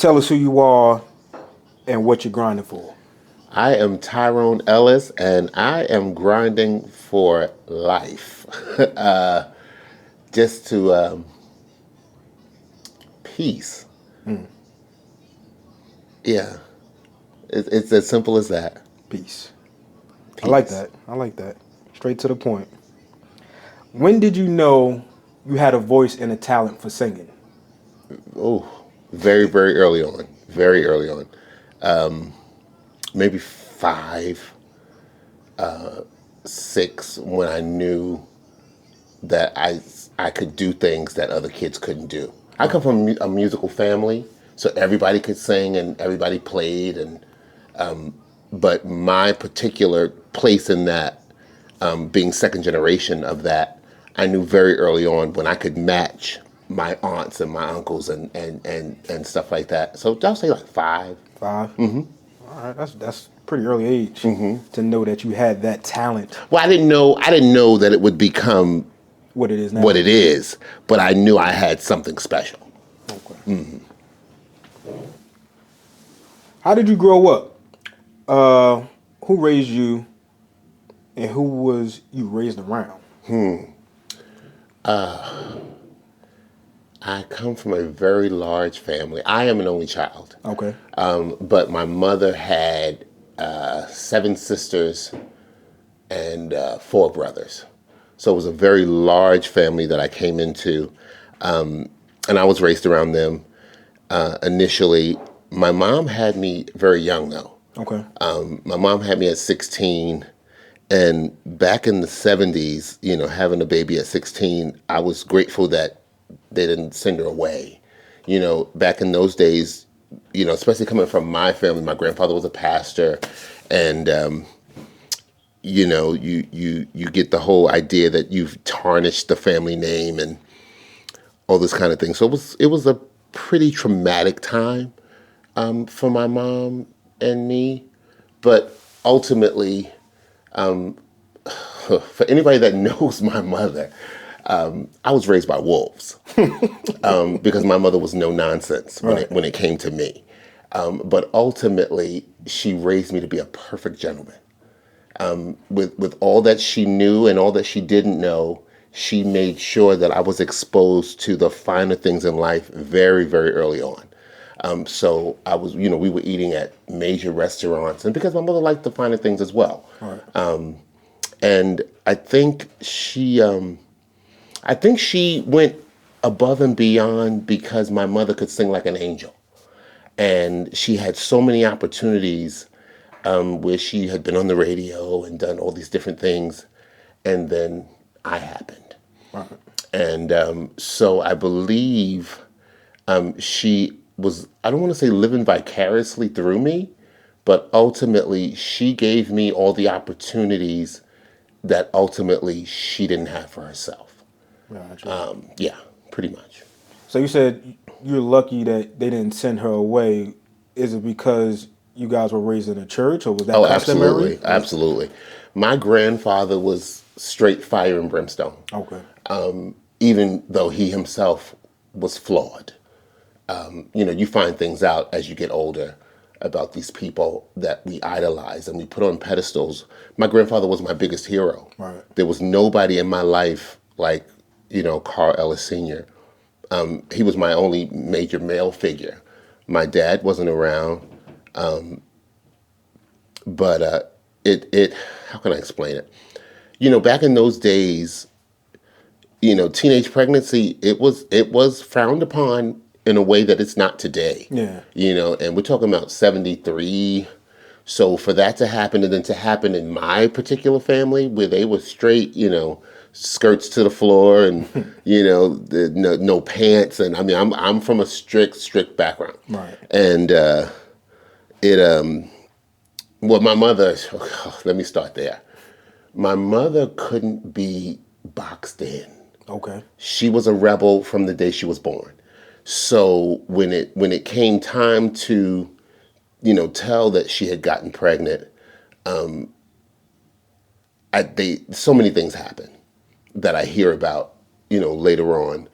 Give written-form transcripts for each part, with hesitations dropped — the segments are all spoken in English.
tell us who you are and what you're grinding for. I am Tyrone Ellis, and I am grinding for life. Just to peace. Yeah, it's as simple as that. Peace. I like that. Straight to the point. When did you know you had a voice and a talent for singing? Oh, very, very early on. Very early on. Maybe 5, 6, when I knew that I could do things that other kids couldn't do. I come from a musical family, so everybody could sing and everybody played, and but my particular place in that, being second generation of that, I knew very early on when I could match my aunts and my uncles and stuff like that. So I'll say like 5. 5? Mm-hmm. All right, that's pretty early age to know that you had that talent. Well, I didn't know that it would become what it is now. What it is, but I knew I had something special. Okay. Mm-hmm. How did you grow up? Who raised you, and who was you raised around? I come from a very large family. I am an only child. Okay. But my mother had 7 sisters and 4 brothers. So it was a very large family that I came into, and I was raised around them. Initially, my mom had me very young, though. Okay. My mom had me at 16, and back in the 70s, having a baby at 16, I was grateful that they didn't send her away. Back in those days, especially coming from my family, my grandfather was a pastor, and you get the whole idea that you've tarnished the family name and all this kind of thing. So it was a pretty traumatic time for my mom and me, but ultimately, for anybody that knows my mother, I was raised by wolves because my mother was no nonsense when it came to me. But ultimately, she raised me to be a perfect gentleman. With all that she knew and all that she didn't know, she made sure that I was exposed to the finer things in life very, very early on. So I was, we were eating at major restaurants, and because my mother liked the finer things as well. Right. And I think she went above and beyond because my mother could sing like an angel, and she had so many opportunities where she had been on the radio and done all these different things, and then I happened. Right. And so I believe she was, I don't want to say living vicariously through me, but ultimately she gave me all the opportunities that ultimately she didn't have for herself. Gotcha. Yeah, pretty much. So you said you're lucky that they didn't send her away. Is it because you guys were raised in a church, or was that customary? Absolutely. My grandfather was straight fire and brimstone. Okay. Even though he himself was flawed. You find things out as you get older about these people that we idolize and we put on pedestals. My grandfather was my biggest hero. Right. There was nobody in my life like, Carl Ellis Sr. He was my only major male figure. My dad wasn't around. But how can I explain it? Back in those days, teenage pregnancy, it was frowned upon in a way that it's not today. Yeah. And we're talking about 73. So for that to happen, and then to happen in my particular family where they were straight, skirts to the floor and, no pants. And I mean, I'm from a strict background. Right. And well, my mother, let me start there. My mother couldn't be boxed in. Okay. She was a rebel from the day she was born. So when it came time to, tell that she had gotten pregnant, so many things happened that I hear about, later on.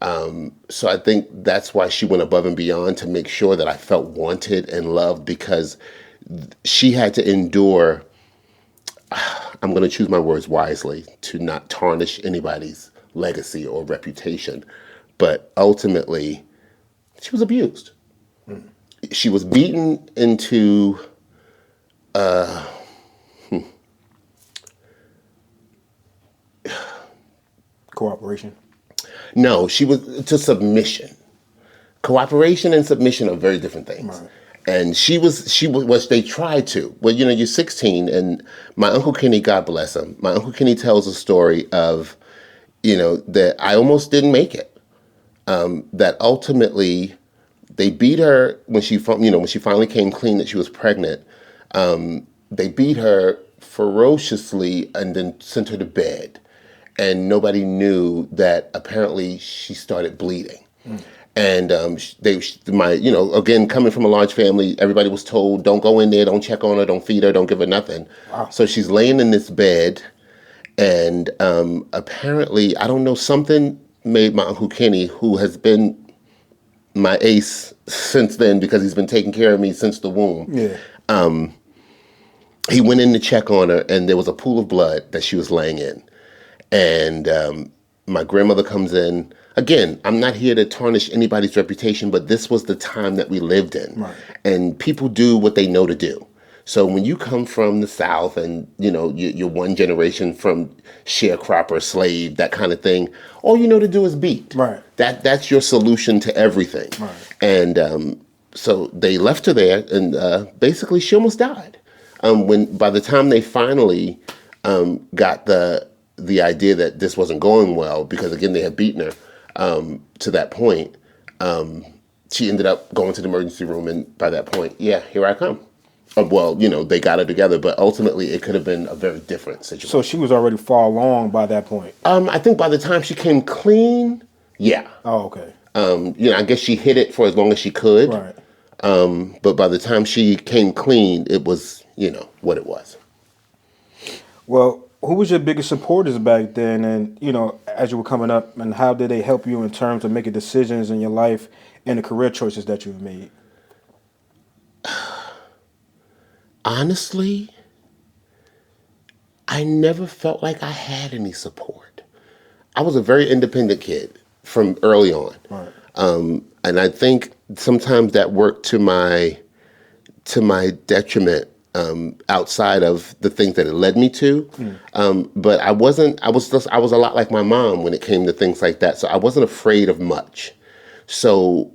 So I think that's why she went above and beyond to make sure that I felt wanted and loved, because she had to endure, I'm going to choose my words wisely to not tarnish anybody's legacy or reputation, but ultimately she was abused. She was beaten into Cooperation. no, she was to submission. Cooperation and submission are very different things. Right. And she was, they tried to. Well, you're 16, and my Uncle Kenny, God bless him, my Uncle Kenny tells a story of, that I almost didn't make it. That ultimately they beat her when she finally came clean that she was pregnant. They beat her ferociously and then sent her to bed. And nobody knew that apparently she started bleeding. And again, coming from a large family, everybody was told, don't go in there, don't check on her, don't feed her, don't give her nothing. Wow. So she's laying in this bed, and apparently, I don't know, something made my Uncle Kenny, who has been my ace since then because he's been taking care of me since the womb. Yeah. He went in to check on her, and there was a pool of blood that she was laying in. And my grandmother comes in. Again, I'm not here to tarnish anybody's reputation, but this was the time that we lived in. Right. And people do what they know to do. So when you come from the South and, you're one generation from sharecropper, slave, that kind of thing, all you know to do is beat. Right. That's your solution to everything. Right. And so they left her there, and basically she almost died. By the time they finally got the idea that this wasn't going well, because again they had beaten her to that point, she ended up going to the emergency room, and by that point, here I come. They got her together, but ultimately it could have been a very different situation. So she was already far along by that point. I think by the time she came clean, yeah. Oh, okay. I guess she hid it for as long as she could. Right. But by the time she came clean, it was, what it was. Well, who was your biggest supporters back then, and as you were coming up, and how did they help you in terms of making decisions in your life and the career choices that you've made? Honestly, I never felt like I had any support. I was a very independent kid from early on. Right. And I think sometimes that worked to my detriment, outside of the things that it led me to. But I was a lot like my mom when it came to things like that. So I wasn't afraid of much. So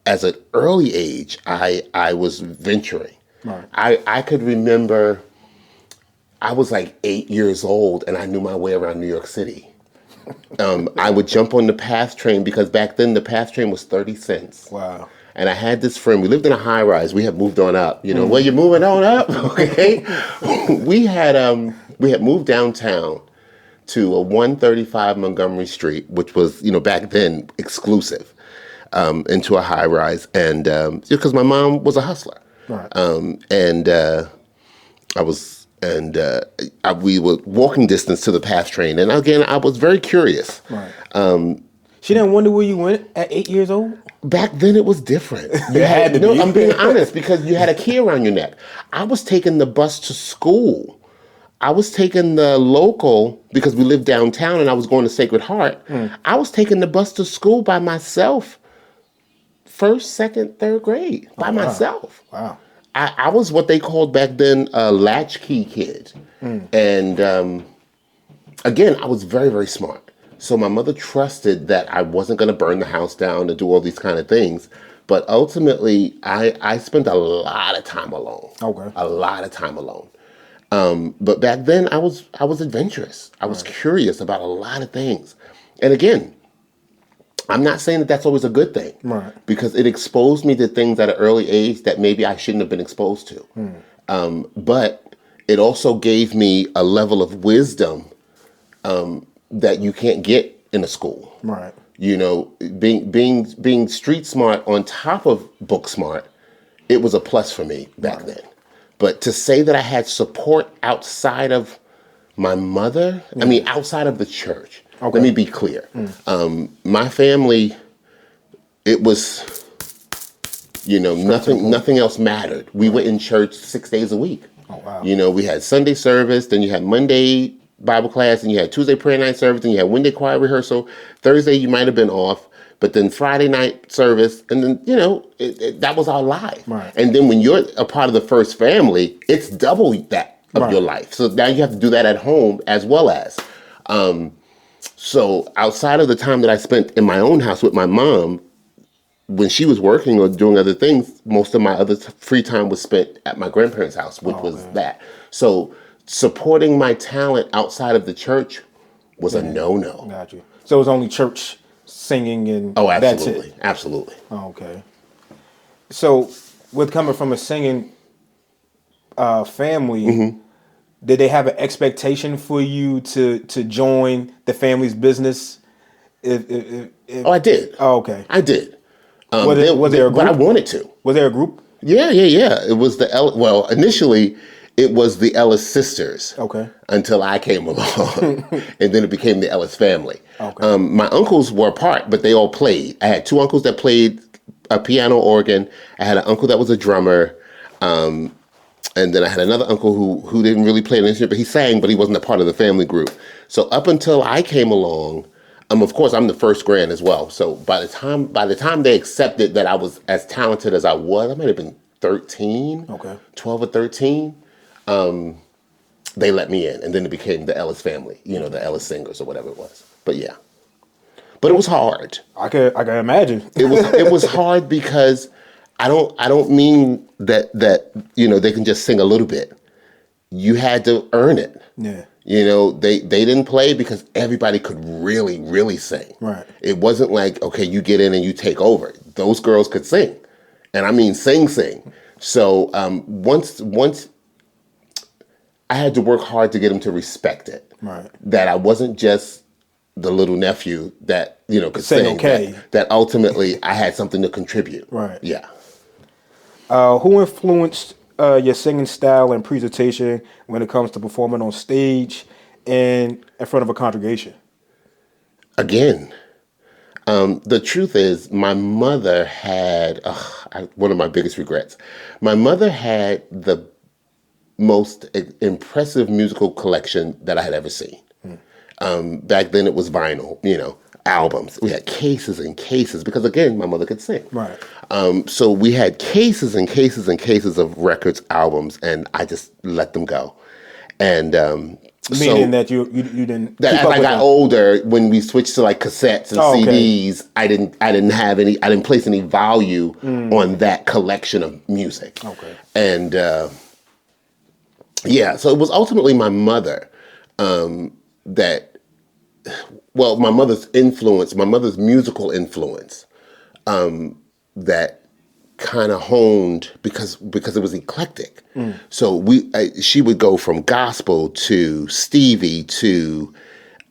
as an early age, I was venturing. Right. I could remember I was like 8 years old and I knew my way around New York City. I would jump on the PATH train, because back then the PATH train was 30 cents. Wow. And I had this friend, we lived in a high rise, we had moved on up, well, you're moving on up, okay? we had moved downtown to a 135 Montgomery Street, which was, back then exclusive, into a high rise. And because my mom was a hustler. Right. We were walking distance to the PATH train. And again, I was very curious. Right. She didn't wonder where you went at 8 years old? Back then it was different. No, I'm being honest, because you had a key around your neck. I was taking the bus to school. I was taking the local, because we lived downtown and I was going to Sacred Heart. I was taking the bus to school by myself. First, second, third grade by myself. Wow. I was what they called back then a latchkey kid. And again, I was very, very smart. So my mother trusted that I wasn't going to burn the house down and do all these kind of things. But ultimately, I spent a lot of time alone. Okay. A lot of time alone. But back then, I was adventurous. I was curious about a lot of things. And again, I'm not saying that that's always a good thing. Right. Because it exposed me to things at an early age that maybe I shouldn't have been exposed to. But it also gave me a level of wisdom that you can't get in a school. Right. Being street smart on top of book smart, it was a plus for me back then. But to say that I had support outside of my mother, outside of the church, Okay. Let me be clear. My family, it was, nothing else mattered. We were in church 6 days a week. Oh, wow. We had Sunday service, then you had Monday Bible class, and you had Tuesday prayer night service, and you had Wednesday choir rehearsal. Thursday you might have been off, but then Friday night service, and then, that was our life. Right. And then when you're a part of the first family, it's double that of your life. So now you have to do that at home as well as. So outside of the time that I spent in my own house with my mom, when she was working or doing other things, most of my other free time was spent at my grandparents' house, which was that. So supporting my talent outside of the church was a no-no. Got you. So it was only church singing and that's it? Absolutely. Oh, okay. So with coming from a singing family, did they have an expectation for you to join the family's business? I did. Oh, okay. I did. Was there a group? But I wanted to. Was there a group? Yeah. It was initially it was the Ellis sisters. Okay. Until I came along, and then it became the Ellis family. Okay. My uncles were apart, but they all played. I had two uncles that played a piano organ. I had an uncle that was a drummer, and then I had another uncle who didn't really play an instrument, but he sang, but he wasn't a part of the family group. So up until I came along, of course, I'm the first grand as well. So by the time they accepted that I was as talented as I was, I might have been 13, 12 or 13. They let me in, and then it became the Ellis family, the Ellis singers or whatever it was. But yeah, but it was hard. I can imagine. It was hard because I don't mean that they can just sing a little bit. You had to earn it. Yeah. They didn't play because everybody could really, really sing. Right. It wasn't like, okay, you get in and you take over. Those girls could sing. And I mean sing. So once I had to work hard to get them to respect it. Right. That I wasn't just the little nephew that, could sing. Okay. That ultimately I had something to contribute. Right. Yeah. Who influenced your singing style and presentation when it comes to performing on stage and in front of a congregation? Again, the truth is my mother had, one of my biggest regrets, my mother had the most impressive musical collection that I had ever seen. Back then it was vinyl, albums. We had cases and cases because, again, my mother could sing. Right. So we had cases and cases and cases of records, albums, and I just let them go. And meaning that you didn't. That as I got older, when we switched to like cassettes and CDs, I didn't place any value on that collection of music. Okay. And so it was ultimately my mother my mother's musical influence that kind of honed because it was eclectic. So she would go from gospel to Stevie to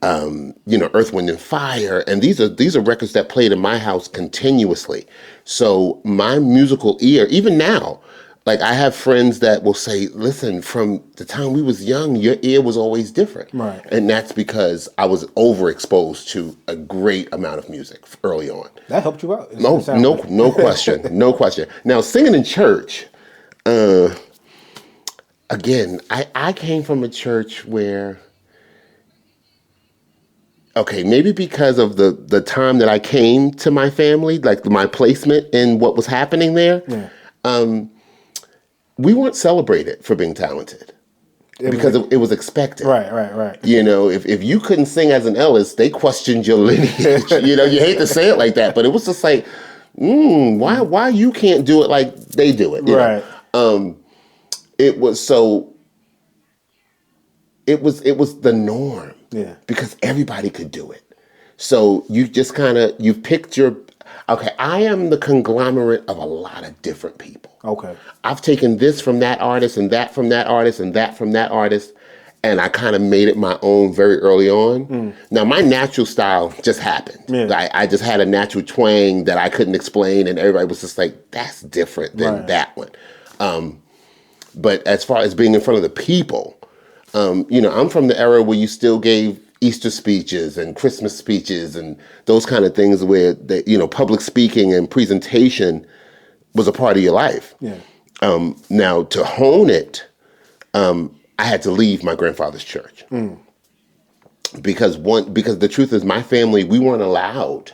Earth, Wind and Fire, and these are records that played in my house continuously. So my musical ear, even now, like I have friends that will say, listen, from the time we was young, your ear was always different. Right. And that's because I was overexposed to a great amount of music early on. That helped you out. No question. No question. Now, singing in church, again, I came from a church where, okay, maybe because of the time that I came to my family, like my placement in what was happening there, we weren't celebrated for being talented because it was expected. Right. If you couldn't sing as an Ellis, they questioned your lineage. You hate to say it like that, but it was just like, why you can't do it like they do it? Right. It was the norm. Yeah. Because everybody could do it. So you just you picked I am the conglomerate of a lot of different people. Okay. I've taken this from that artist and that from that artist and that from that artist, and I kind of made it my own very early on. Now, my natural style just happened. Yeah. I just had a natural twang that I couldn't explain, and everybody was just like, that's different than that one. But as far as being in front of the people, I'm from the era where you still gave Easter speeches and Christmas speeches and those kind of things where public speaking and presentation was a part of your life. Yeah. Now to hone it, I had to leave my grandfather's church because the truth is my family, we weren't allowed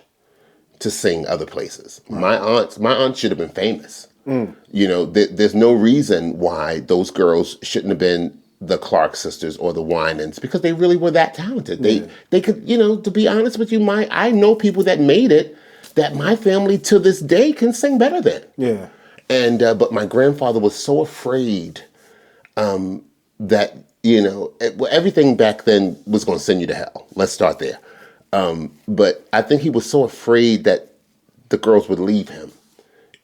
to sing other places. Right. My aunt should have been famous. There's no reason why those girls shouldn't have been the Clark sisters or the Winans, because they really were that talented. They could, to be honest with you, I know people that made it that my family to this day can sing better than. Yeah. And but my grandfather was so afraid that everything back then was going to send you to hell. Let's start there. But I think he was so afraid that the girls would leave him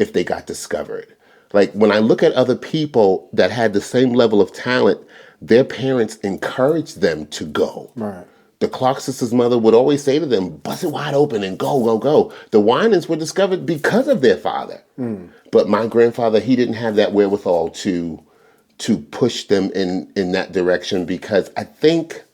if they got discovered. Like when I look at other people that had the same level of talent, their parents encouraged them to go. Right. The Clark sisters' mother would always say to them, bust it wide open and go, go, go. The Winans were discovered because of their father. But my grandfather, he didn't have that wherewithal to push them in that direction, because I think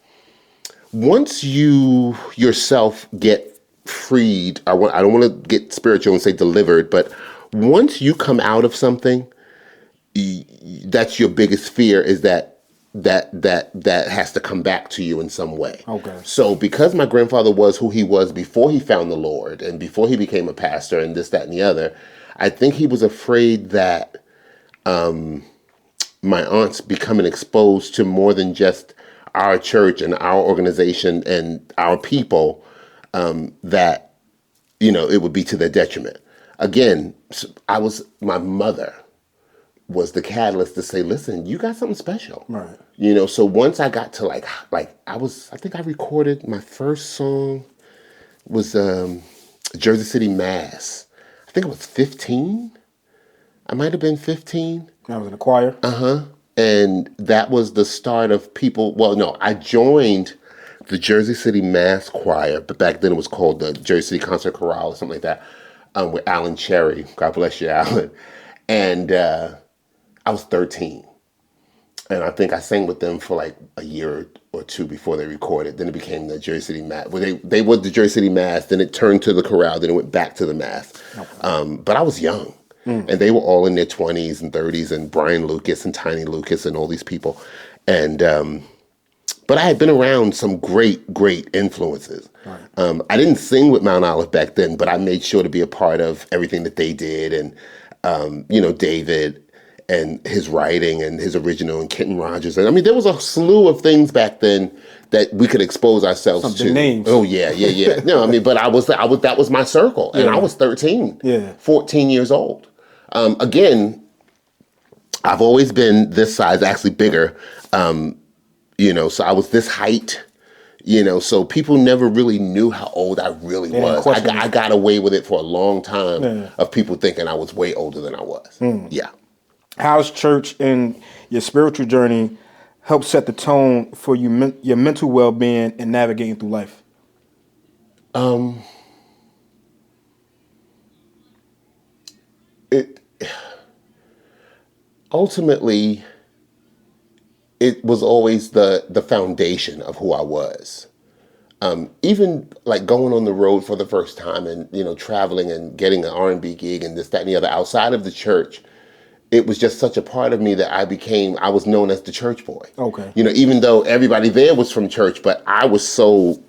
once you yourself get freed, I don't want to get spiritual and say delivered, but once you come out of something, that's your biggest fear, is that has to come back to you in some way. Okay. So because my grandfather was who he was before he found the Lord and before he became a pastor and this, that, and the other, I think he was afraid that my aunt's becoming exposed to more than just our church and our organization and our people, that, it would be to their detriment. Again, my mother was the catalyst to say, listen, you got something special. Right. So once I got to I think I recorded my first song was Jersey City Mass. I think it was 15. I might have been 15. I was in the choir. And that was the start of people. Well, no, I joined the Jersey City Mass Choir, but back then it was called the Jersey City Concert Chorale or something like that, with Alan Cherry. God bless you, Alan. And I was 13. And I think I sang with them for like a year or two before they recorded. Then it became the Jersey City Mass. Well, they were the Jersey City Mass, then it turned to the chorale, then it went back to the Mass. Okay. But I was young. And they were all in their 20s and 30s, and Brian Lucas and Tiny Lucas and all these people. And but I had been around some great influences. Right. I didn't sing with Mount Olive back then, but I made sure to be a part of everything that they did. And, David and his writing and his original and Kenton Rogers. And I mean, there was a slew of things back then that we could expose ourselves to. Names. Oh, yeah. No, I mean, but that was my circle. And I was 13, 14 years old. Again, I've always been this size, actually bigger, so I was this height, so people never really knew how old I really was. I got away with it for a long time of people thinking I was way older than I was. Yeah. How's church and your spiritual journey help set the tone for you, your mental well-being and navigating through life? Ultimately, it was always the foundation of who I was. Even like going on the road for the first time and, traveling and getting an R&B gig and this, that, and the other outside of the church, it was just such a part of me that I was known as the church boy. Okay. Even though everybody there was from church, but I was so,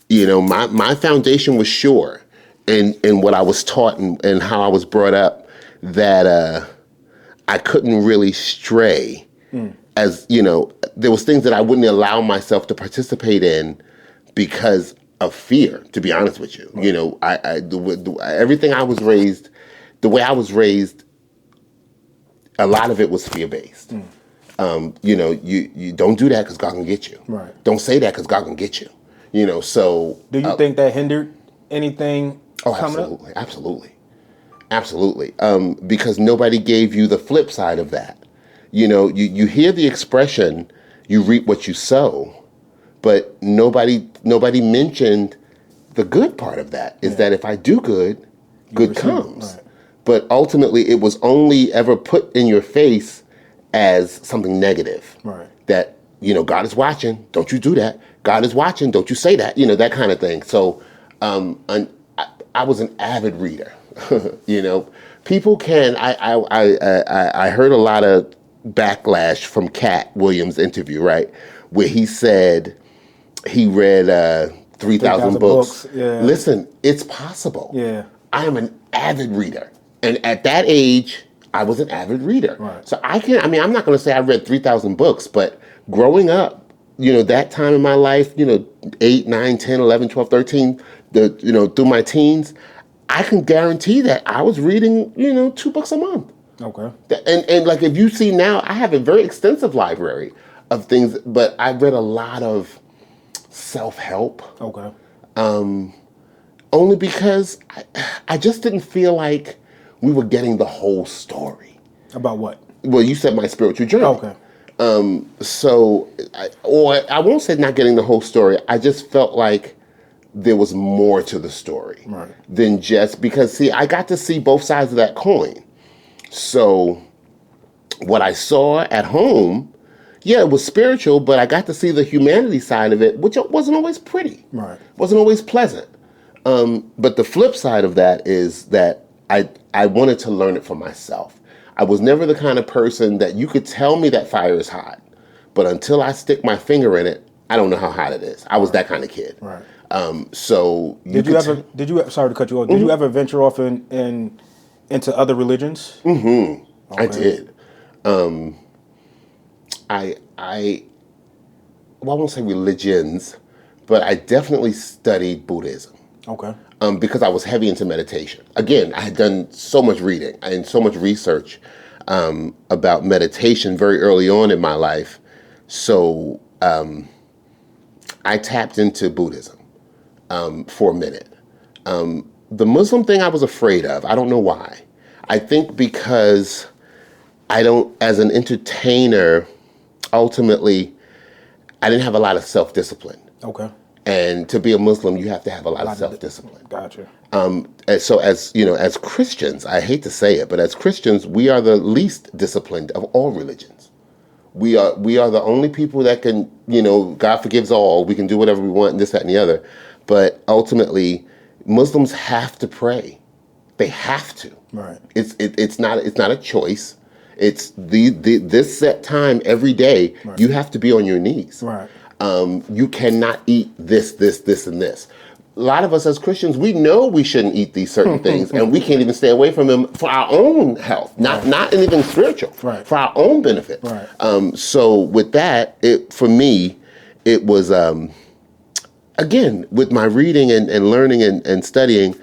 my foundation was sure in what I was taught and how I was brought up, that I couldn't really stray. As there was things that I wouldn't allow myself to participate in because of fear, to be honest with you. Right. Everything I was raised, the way I was raised, a lot of it was fear-based. You don't do that because God can get you. Right. Don't say that because God can get you. So. Do you think that hindered anything coming up? Absolutely. Because nobody gave you the flip side of that. You hear the expression, you reap what you sow, but nobody mentioned the good part of that, is that if I do good comes. Right. But ultimately, it was only ever put in your face as something negative. Right. That God is watching. Don't you do that. God is watching. Don't you say that. That kind of thing. So I was an avid reader. People can. I heard a lot of backlash from Cat Williams' interview, right, where he said he read 3,000 books. Yeah. Listen, it's possible. Yeah. I am an avid reader, and at that age, I was an avid reader. Right. So I'm not going to say I read 3,000 books, but growing up, that time in my life, 8, 9, 10, 11, 12, 13, through my teens, I can guarantee that I was reading, 2 books a month. Okay. And like, if you see now, I have a very extensive library of things, but I read a lot of self-help. Okay. Only because I just didn't feel like we were getting the whole story. About what? Well, you said my spiritual journey. Okay. So I won't say not getting the whole story. I just felt like there was more to the story than just because, see, I got to see both sides of that coin. So what I saw at home, yeah, it was spiritual, but I got to see the humanity side of it, which wasn't always pretty. Right. Wasn't always pleasant. But the flip side of that is that I wanted to learn it for myself. I was never the kind of person that you could tell me that fire is hot, but until I stick my finger in it, I don't know how hot it is. I was that kind of kid. Right. So did you ever? Sorry to cut you off. Did you ever venture off into other religions? Mm-hmm. Okay. I did. Well, I won't say religions, but I definitely studied Buddhism. Okay. Because I was heavy into meditation. Again, I had done so much reading and so much research about meditation very early on in my life. So I tapped into Buddhism for a minute. The Muslim thing I was afraid of. I don't know why. I think because as an entertainer, ultimately, I didn't have a lot of self-discipline. Okay. And to be a Muslim, you have to have a lot of self-discipline. Gotcha. And so as Christians, I hate to say it, but as Christians, we are the least disciplined of all religions. We are the only people that can, God forgives all. We can do whatever we want, and this, that, and the other. But ultimately, Muslims have to pray. They have to. Right. It's not a choice. It's this set time every day. Right. You have to be on your knees. Right. You cannot eat this, and this. A lot of us as Christians, we know we shouldn't eat these certain things, and we can't even stay away from them for our own health, not anything spiritual, for our own benefit. Right. So with that, for me, it was, again, with my reading and learning and studying,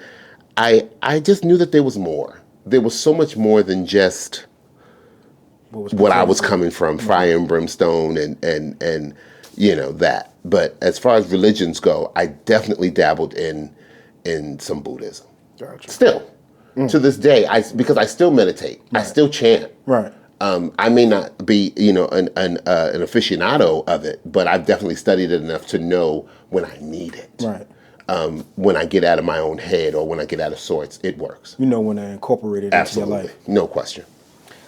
I just knew that there was more. There was so much more than just what I was coming from, fire and brimstone and that. But as far as religions go, I definitely dabbled in some Buddhism. Gotcha. Still, to this day, because I still meditate, I still chant. Right. I may not be, an aficionado of it, but I've definitely studied it enough to know when I need it. Right. When I get out of my own head or when I get out of sorts, it works. You know when to incorporate it into your life. No question.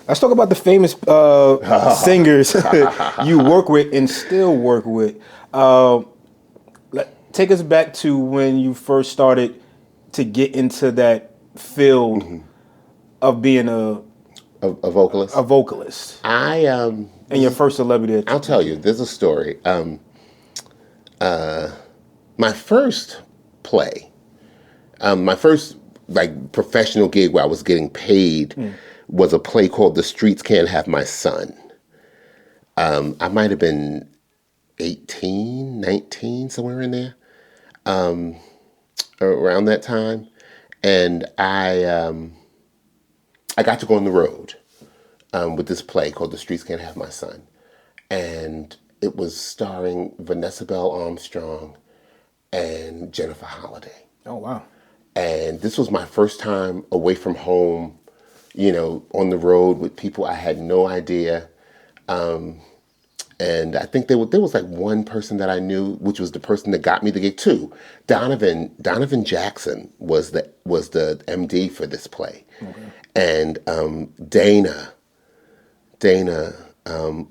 Let's talk about the famous singers you work with and still work with. Take us back to when you first started to get into that field of being a vocalist. A vocalist. And your first celebrity. I'll tell you. There's a story. My first play, my first professional gig where I was getting paid. Was a play called The Streets Can't Have My Son. I might have been 18, 19, somewhere in there, around that time. And I got to go on the road with this play called The Streets Can't Have My Son. And it was starring Vanessa Bell Armstrong and Jennifer Holliday. Oh, wow. And this was my first time away from home, on the road with people I had no idea. And I think there was one person that I knew, which was the person that got me the gig too. Donovan Jackson was the MD for this play. Okay. And Dana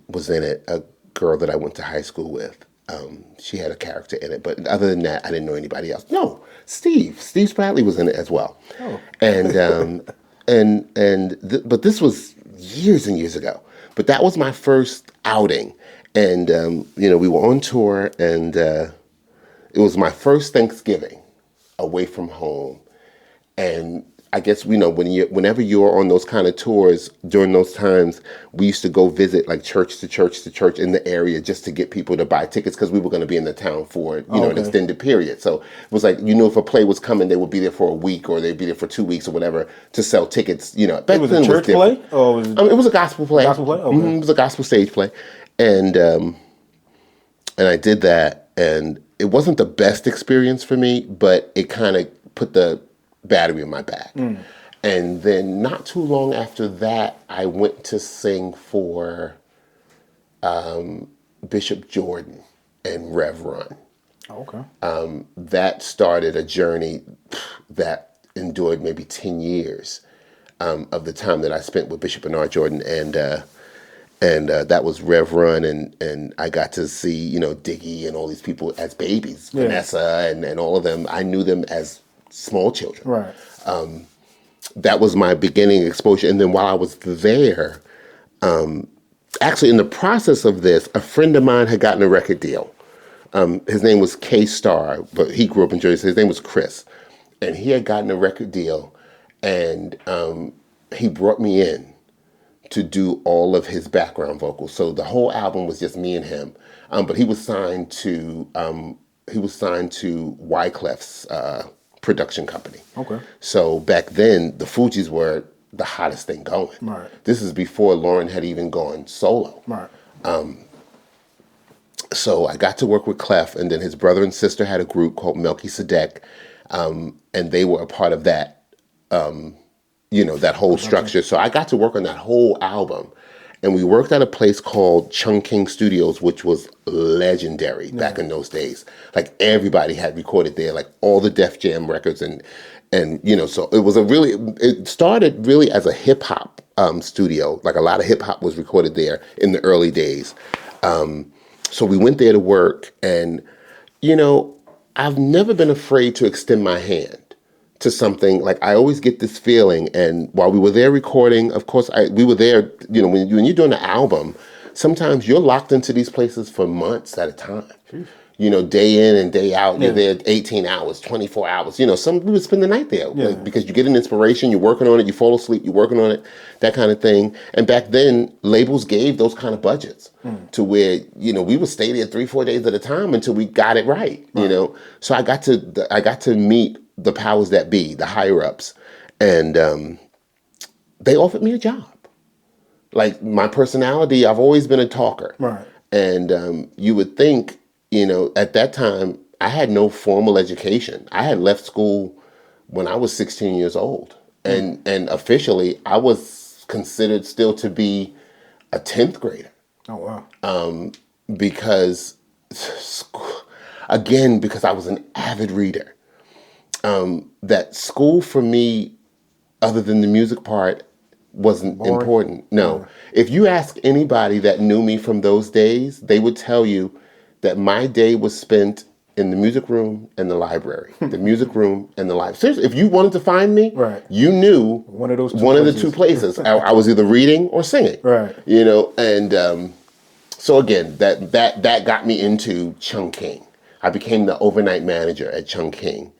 was in it, a girl that I went to high school with. She had a character in it, but other than that, I didn't know anybody else. No, Steve Spradley was in it as well. Oh. But this was years and years ago. But that was my first outing, and we were on tour, and it was my first Thanksgiving away from home, and I guess whenever you're on those kind of tours during those times, we used to go visit like church to church to church in the area just to get people to buy tickets because we were going to be in the town for an extended period. So it was like if a play was coming, they would be there for a week or they'd be there for 2 weeks or whatever to sell tickets. Back it was then a church play, or was it? It was a gospel play. Gospel play. Okay. It was a gospel stage play, and I did that, and it wasn't the best experience for me, but it kind of put the battery in my back. And then not too long after that, I went to sing for Bishop Jordan and Rev Run. Okay. That started a journey that endured maybe 10 years of the time that I spent with Bishop Bernard Jordan, and that was Rev Run, and I got to see Diggy and all these people as babies, Vanessa and all of them. I knew them as small children. Right. That was my beginning exposure. And then while I was there, actually in the process of this, a friend of mine had gotten a record deal. His name was K-Star, but he grew up in Jersey. So his name was Chris. And he had gotten a record deal, and he brought me in to do all of his background vocals. So the whole album was just me and him. But he was signed to Wyclef's production company. Okay. So back then, the Fugees were the hottest thing going. Right. This is before Lauren had even gone solo. Right. So I got to work with Clef, and then his brother and sister had a group called Melchizedek, and they were a part of that, that whole structure. So I got to work on that whole album. And we worked at a place called Chung King Studios, which was legendary back in those days. Like everybody had recorded there, like all the Def Jam records, and so it started really as a hip hop studio. Like a lot of hip hop was recorded there in the early days. So we went there to work, and I've never been afraid to extend my hand to something. Like I always get this feeling, and while we were there recording, of course, we were there, when you're doing an album, sometimes you're locked into these places for months at a time. Day in and day out, you're there 18 hours, 24 hours. Some people spend the night there because you get an inspiration, you're working on it, you fall asleep, you're working on it, that kind of thing. And back then, labels gave those kind of budgets to where, we would stay there 3-4 days at a time until we got it right. So I got to meet the powers that be, the higher ups, and they offered me a job. Like my personality, I've always been a talker. Right. And you would think, at that time, I had no formal education. I had left school when I was 16 years old. And officially, I was considered still to be a 10th grader. Oh, wow. Because I was an avid reader. That school for me, other than the music part, wasn't important. No. Yeah. If you ask anybody that knew me from those days, they would tell you that my day was spent in the music room and the library. The music room and the library. Seriously, if you wanted to find me, you knew one of the two places. I was either reading or singing. Right. And so again, that got me into Chung King. I became the overnight manager at Chung King.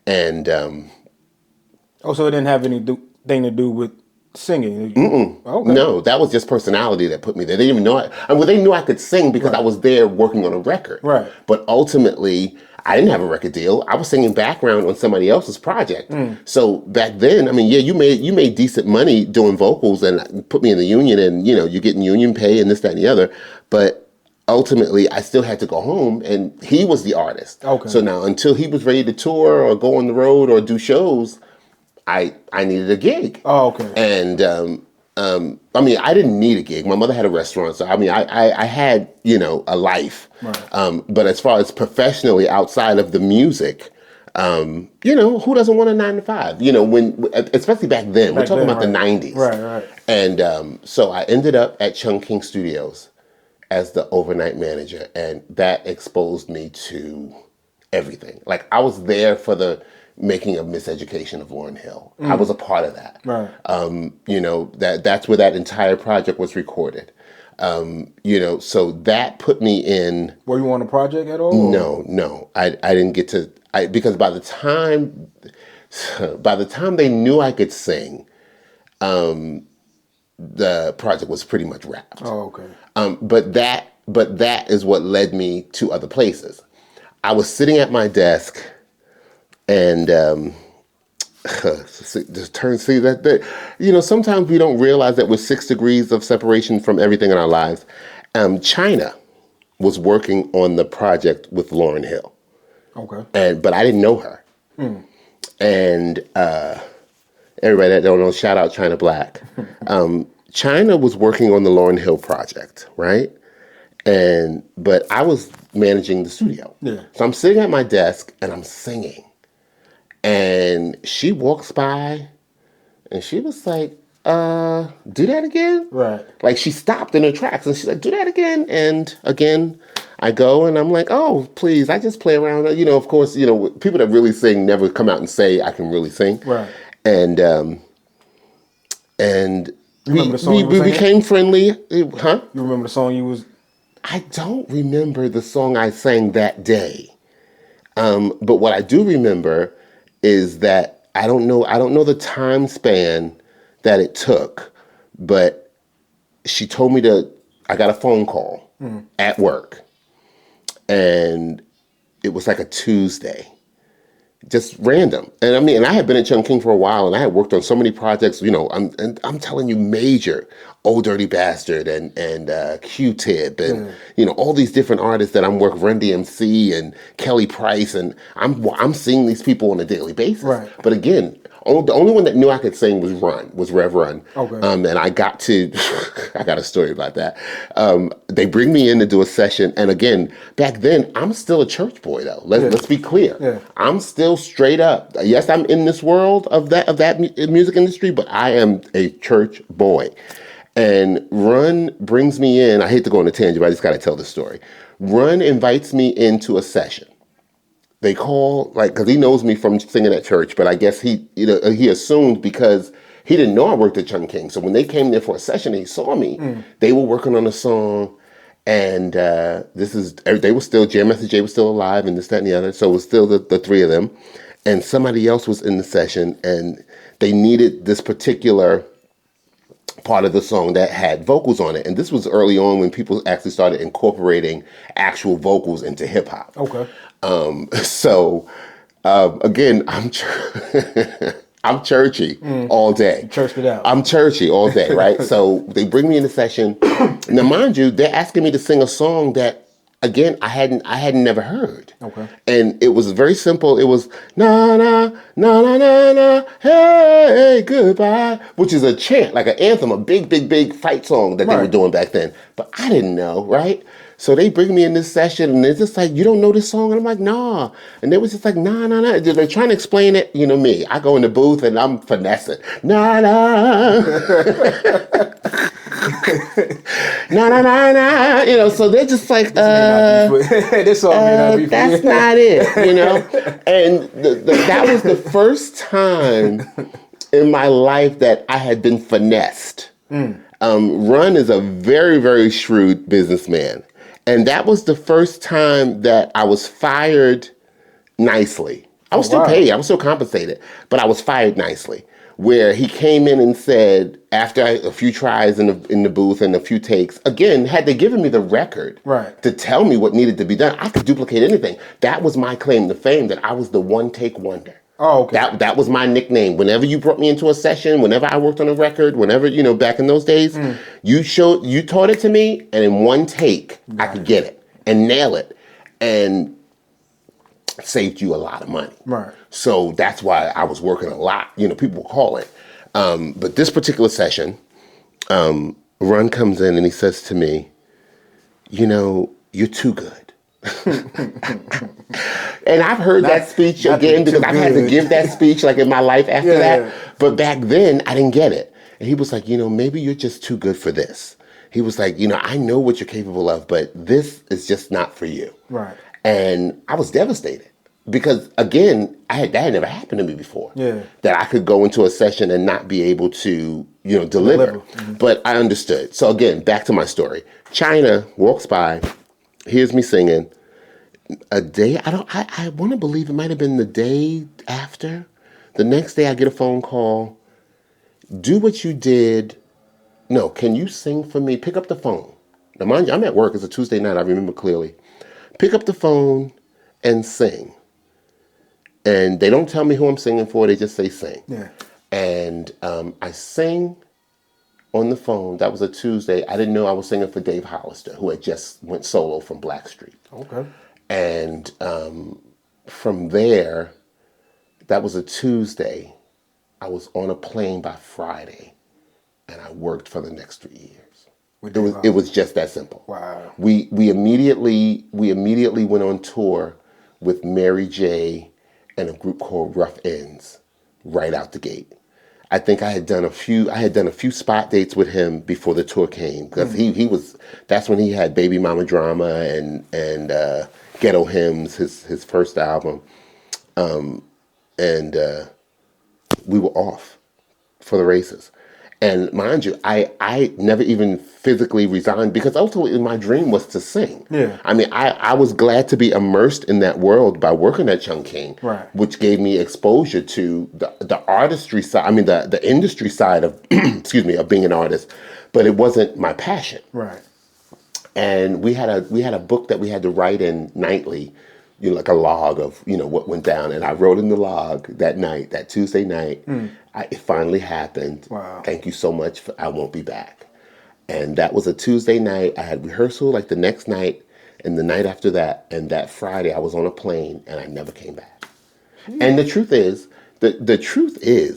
And so it didn't have anything to do with singing? Okay. No, that was just personality that put me there. They didn't even know they knew I could sing because I was there working on a record. Right. But ultimately, I didn't have a record deal. I was singing background on somebody else's project. So back then, you made decent money doing vocals and put me in the union, and you're getting union pay and this, that, and the other. But ultimately, I still had to go home, and he was the artist. Okay. So now, until he was ready to tour or go on the road or do shows, I needed a gig. Oh, okay. And I didn't need a gig. My mother had a restaurant, so I had a life. Right. But as far as professionally outside of the music, who doesn't want a 9-to-5? When especially back then, we're talking about the 90s. Right. And so I ended up at Chung King Studios. as the overnight manager, and that exposed me to everything. Like, I was there for the making of Miseducation of Lauryn Hill. I was a part of that. Right. That's where that entire project was recorded. So that put me in. Were you on a project at all? No. I didn't get to. Because by the time they knew I could sing, the project was pretty much wrapped. Oh, okay. But that is what led me to other places. I was sitting at my desk, and sometimes we don't realize that we're 6 degrees of separation from everything in our lives. China was working on the project with Lauryn Hill. Okay. But I didn't know her. And everybody that don't know, shout out China Black. China was working on the Lauryn Hill project, right? But I was managing the studio. Yeah. So I'm sitting at my desk and I'm singing. And she walks by and she was like, do that again? Right. Like, she stopped in her tracks and she's like, do that again. And again, I go and I'm like, oh, please, I just play around. Of course, people that really sing never come out and say I can really sing. Right. And we became friendly. Huh? You remember the song you was? I don't remember the song I sang that day. But what I do remember is that I don't know the time span that it took, but she told me I got a phone call at work, and it was like a Tuesday, just random. And I had been at Chung King for a while, and I had worked on so many projects, I'm telling you, major, Old Dirty Bastard and Q-Tip and, all these different artists that I'm working, Run DMC and Kelly Price, and I'm seeing these people on a daily basis. Right. But again, the only one that knew I could sing was Rev Run. Okay. And I got a story about that. They bring me in to do a session, and again, back then, I'm still a church boy though. Let's be clear. Yeah. I'm still straight up. Yes, I'm in this world of that music industry, but I am a church boy. And Run brings me in. I hate to go on a tangent, but I just got to tell this story. Run invites me into a session. They call, because he knows me from singing at church, but I guess he assumed because he didn't know I worked at Chung King. So when they came there for a session and he saw me, they were working on a song, and they were still, Jam Master Jay was still alive, and this, that, and the other. So it was still the three of them. And somebody else was in the session, and they needed this particular part of the song that had vocals on it. And this was early on when people actually started incorporating actual vocals into hip hop. Okay. Again, I'm churchy all day. Churched it out. I'm churchy all day, right? So they bring me in the session. Now, mind you, they're asking me to sing a song that, again, I hadn't never heard. Okay. And it was very simple. It was na na na na na na hey goodbye, which is a chant, like an anthem, a big fight song that they were doing back then. But I didn't know, right? So they bring me in this session, and they're just like, you don't know this song? And I'm like, nah. And they was just like, nah. They're trying to explain it, me. I go in the booth, and I'm finessing. Nah. Nah. So they're just like, this song may not be for that's you. not it, And that was the first time in my life that I had been finessed. Run is a very, very shrewd businessman. And that was the first time that I was fired nicely. I was still paid. I was still compensated. But I was fired nicely. Where he came in and said, after a few tries in the booth and a few takes, again, had they given me the record to tell me what needed to be done, I could duplicate anything. That was my claim to fame, that I was the one-take wonder. Oh, okay. That was my nickname. Whenever you brought me into a session, whenever I worked on a record, whenever, back in those days, you taught it to me, and in one take, I could get it and nail it and saved you a lot of money. Right. So that's why I was working a lot. People call it. But this particular session, Run comes in and he says to me, you're too good. And I've heard that speech again because I've had to give that speech in my life after that. But back then I didn't get it. And he was like, maybe you're just too good for this. He was like, I know what you're capable of, but this is just not for you. Right. And I was devastated because, again, that had never happened to me before. Yeah. That I could go into a session and not be able to, deliver. Mm-hmm. But I understood. So again, back to my story. China walks by, hears me singing. A day, I want to believe it might have been the day after. The next day I get a phone call. Do what you did. No, can you sing for me? Pick up the phone. Now, mind you, I'm at work. It's a Tuesday night. I remember clearly. Pick up the phone and sing. And they don't tell me who I'm singing for. They just say sing. Yeah. And I sang on the phone. That was a Tuesday. I didn't know I was singing for Dave Hollister, who had just went solo from Blackstreet. Okay. And from there, that was a Tuesday. I was on a plane by Friday, and I worked for the next 3 years. It was just that simple. Wow. We immediately went on tour with Mary J. and a group called Rough Ends right out the gate. I think I had done a few spot dates with him before the tour came, because that's when he had Baby Mama Drama and Ghetto Hymns, his first album. And we were off for the races. And mind you, I never even physically resigned, because ultimately my dream was to sing. Yeah. I mean, I was glad to be immersed in that world by working at Chung King, right, which gave me exposure to the artistry side, I mean, the industry side of, of being an artist, but it wasn't my passion. Right. And we had a book that we had to write in nightly, like a log of, what went down. And I wrote in the log that night, that Tuesday night, it finally happened. Wow. Thank you so much. I won't be back. And that was a Tuesday night. I had rehearsal like the next night and the night after that. And that Friday I was on a plane and I never came back. And the truth is,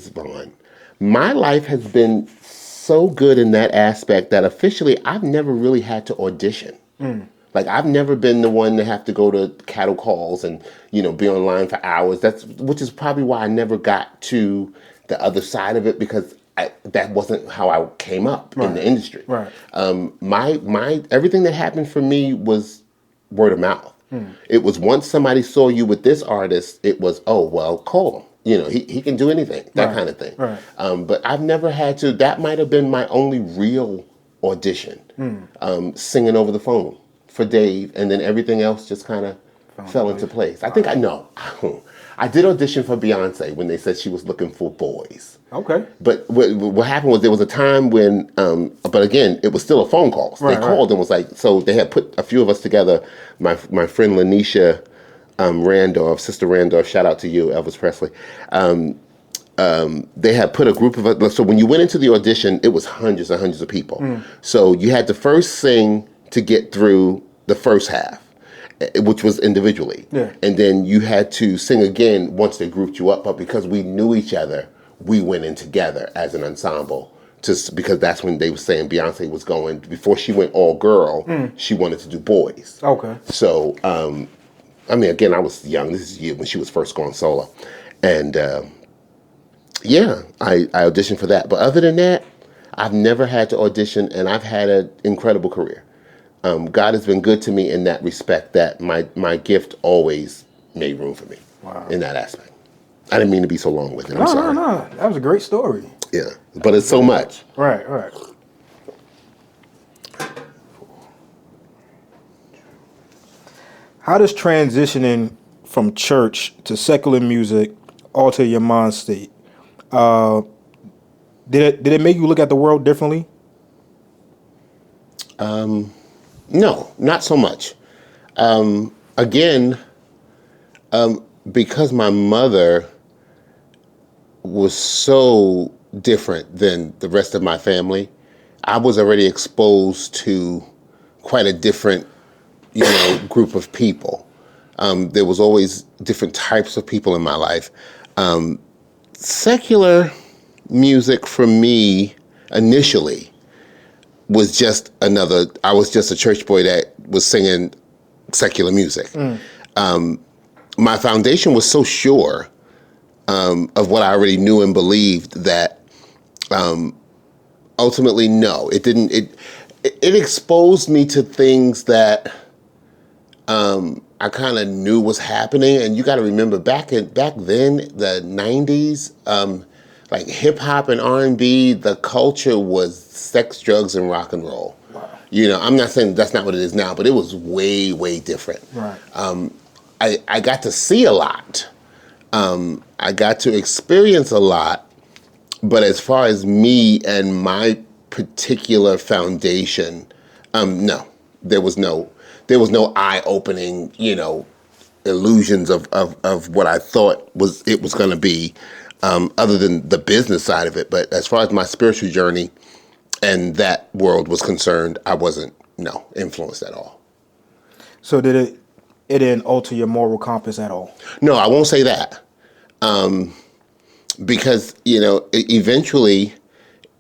Vaughn, my life has been so good in that aspect that officially I've never really had to audition. Like, I've never been the one to have to go to cattle calls and, be online for hours. Which is probably why I never got to the other side of it, because that wasn't how I came up in the industry. Right. My everything that happened for me was word of mouth. It was once somebody saw you with this artist, it was, oh, well, call him. He can do anything, that kind of thing. Right. But I've never had to. That might have been my only real audition, singing over the phone for Dave, and then everything else just kind of fell into place. I think I did audition for Beyonce when they said she was looking for boys. Okay. But what happened was there was a time when, but again, it was still a phone call. So they called and was like, so they had put a few of us together. My friend Lanisha Randolph, Sister Randolph, shout out to you, Elvis Presley. They had put a group of us. So when you went into the audition, it was hundreds and hundreds of people. So you had to first sing to get through the first half, which was individually. Yeah. And then you had to sing again once they grouped you up. But because we knew each other, we went in together as an ensemble, because that's when they were saying Beyonce was going, before she went all girl, she wanted to do boys. Okay. So, I mean, again, I was young. This is when she was first going solo. And I auditioned for that. But other than that, I've never had to audition, and I've had an incredible career. God has been good to me in that respect, that my gift always made room for me in that aspect. I didn't mean to be so long with it. I'm sorry. No. That was a great story. Yeah, but it's so much. Right. How does transitioning from church to secular music alter your mind state? Did it make you look at the world differently? No, not so much. Because my mother was so different than the rest of my family, I was already exposed to quite a different, group of people. There was always different types of people in my life. Secular music for me initially was just I was just a church boy that was singing secular music. My foundation was so sure of what I already knew and believed that ultimately, no, it didn't. it exposed me to things that I kind of knew was happening. And you got to remember back then, the 90s, like hip hop and R&B, the culture was sex, drugs, and rock and roll. Wow. You know, I'm not saying that's not what it is now, but it was way, way different. Right. I got to see a lot. I got to experience a lot. But as far as me and my particular foundation, no, there was no eye-opening, illusions of what I thought it was going to be, other than the business side of it. But as far as my spiritual journey and that world was concerned, I wasn't influenced at all. So it didn't alter your moral compass at all? No, I won't say that, because eventually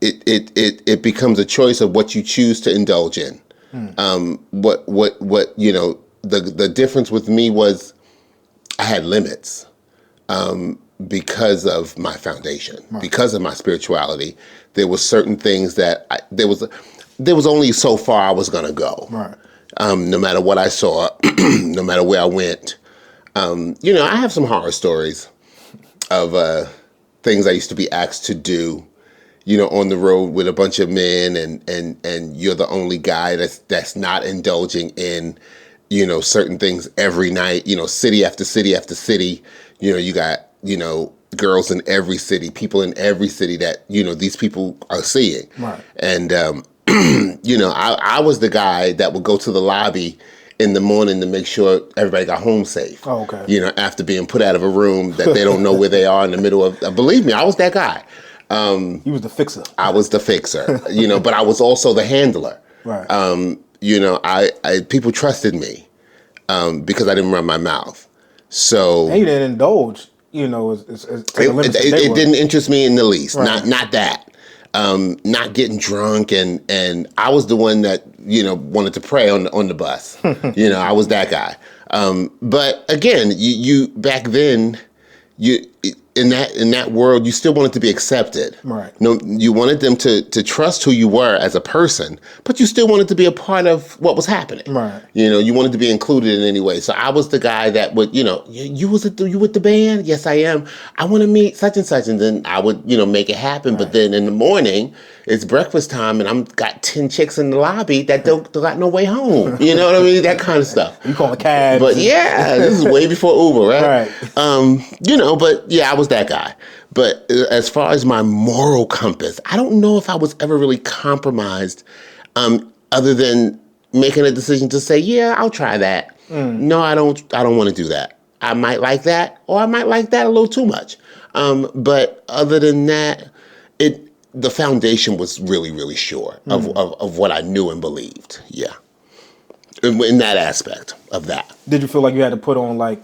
it becomes a choice of what you choose to indulge in. The difference with me was I had limits, because of my foundation, right. Because of my spirituality. There were certain things that there was only so far I was going to go. Right. No matter what I saw, no matter where I went. I have some horror stories of things I used to be asked to do, on the road with a bunch of men, and you're the only guy that's not indulging in, certain things every night, city after city after city. You got, girls in every city, people in every city that, these people are seeing. Right. And, I was the guy that would go to the lobby in the morning to make sure everybody got home safe. Oh, okay. After being put out of a room that they don't know where they are in the middle of, believe me, I was that guy. You was the fixer. I was the fixer, but I was also the handler. Right. I people trusted me, because I didn't run my mouth. So and you didn't indulge, it didn't interest me in the least. Right. Not that. Not getting drunk, and I was the one that wanted to pray on the bus. I was that guy. But again, you back then, in that world, you still wanted to be accepted. Right. No, you wanted them to trust who you were as a person, but you still wanted to be a part of what was happening. Right. You wanted to be included in any way. So I was the guy that would, you with the band? Yes, I am. I want to meet such and such, and then I would, make it happen. Right. But then in the morning, it's breakfast time, and I'm got 10 chicks in the lobby that don't got no way home. You know what I mean? That kind of stuff. You call a cab. But yeah, this is way before Uber, right? Right. But yeah, I was that guy. But as far as my moral compass, I don't know if I was ever really compromised, other than making a decision to say, yeah, I'll try that. No, I don't want to do that. I might like that, or I might like that a little too much. But other than that, the foundation was really, really sure of what I knew and believed. Yeah. In that aspect of that. Did you feel like you had to put on like